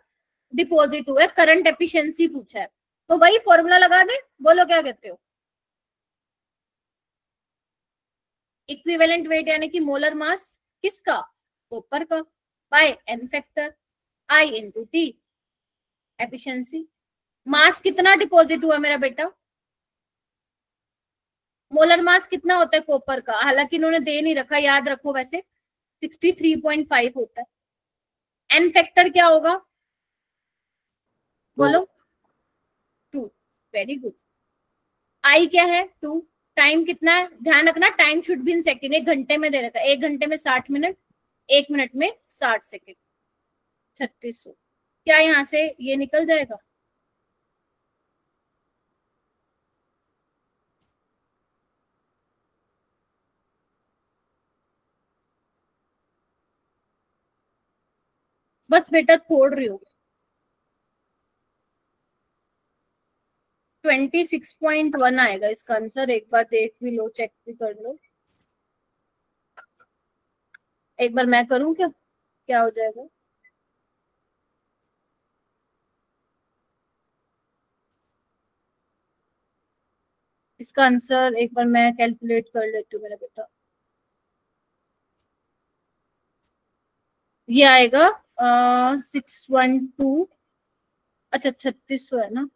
डिपॉजिट हुआ है, करंट एफिशिएंसी पूछा है, तो वही फॉर्मूला लगा दे, बोलो क्या कहते हो? इक्विवेलेंट वेट यानी कि मोलर मास किसका? कॉपर का, by N factor I into T, efficiency. Mass कितना डिपॉजिट हुआ मेरा बेटा? मोलर मास कितना होता है कॉपर का? हालांकि इन्होंने दे नहीं रखा, याद रखो, वैसे 63.5 होता है। एन फैक्टर क्या होगा बोलो? 2, वेरी गुड। आई क्या है? 2। टाइम कितना है? ध्यान रखना time should be in second, 1 घंटे में दे रखा है, 1 घंटे में 60 मिनट, 1 मिनट में 60 सेकेंड, 3600। क्या यहाँ से ये निकल जाएगा? बस बेटा छोड़ रही हूँ। 26.1 आएगा इसका आंसर, एक बार देख भी लो, चेक भी कर लो। एक बार मैं करूं क्या, क्या हो जाएगा? इसका आंसर एक बार मैं कैलकुलेट कर लेती हूँ मेरा बेटा। ये आएगा 612, अच्छा 3600 है ना?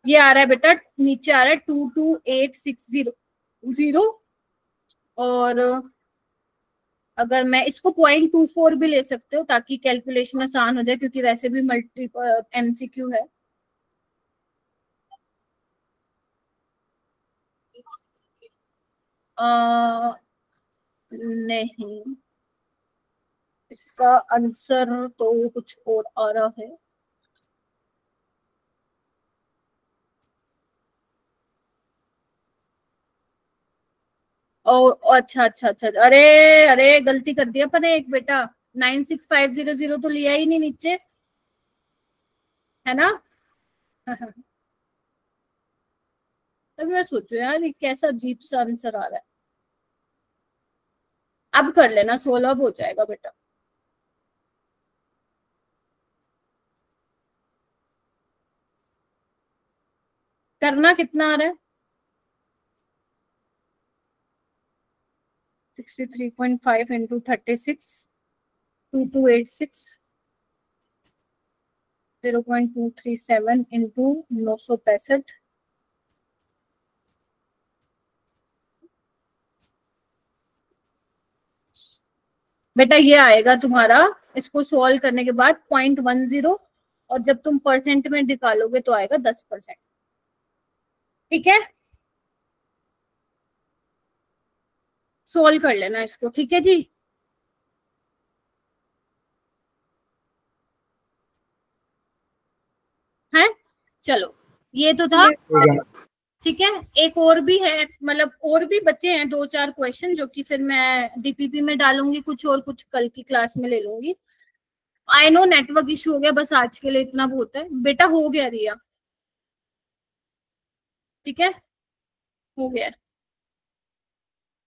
ये आ रहा है बेटा, नीचे आ रहा है 22860, और अगर मैं इसको 0.24 भी ले सकते हो ताकि कैलकुलेशन आसान हो जाए, क्योंकि वैसे भी मल्टीपल एमसीक्यू है। नहीं, इसका आंसर तो कुछ और आ रहा है। ओ अच्छा अच्छा अच्छा, अरे अरे गलती कर दिया अपन एक बेटा, 96500 तो लिया ही नहीं नीचे, है ना? तभी मैं सोचू यार ये कैसा अजीब सा आंसर आ रहा है। अब कर लेना, 16 हो जाएगा बेटा। करना कितना आ रहा है? 63.5 इंटू 36, 2286, 0.237 इंटू 965, बेटा ये आएगा तुम्हारा, इसको सॉल्व करने के बाद 0.10, और जब तुम परसेंट में निकालोगे तो आएगा 10%। ठीक है, सॉल्व कर लेना इसको। ठीक है जी, है चलो ये तो था। ठीक है, एक और भी है, मतलब और भी बच्चे हैं 2-4 क्वेश्चन जो कि फिर मैं डीपीपी में डालूंगी, कुछ और कुछ कल की क्लास में ले लूंगी। आई नो नेटवर्क इशू हो गया, बस आज के लिए इतना बहुत है। बेटा हो गया रिया, ठीक है हो गया।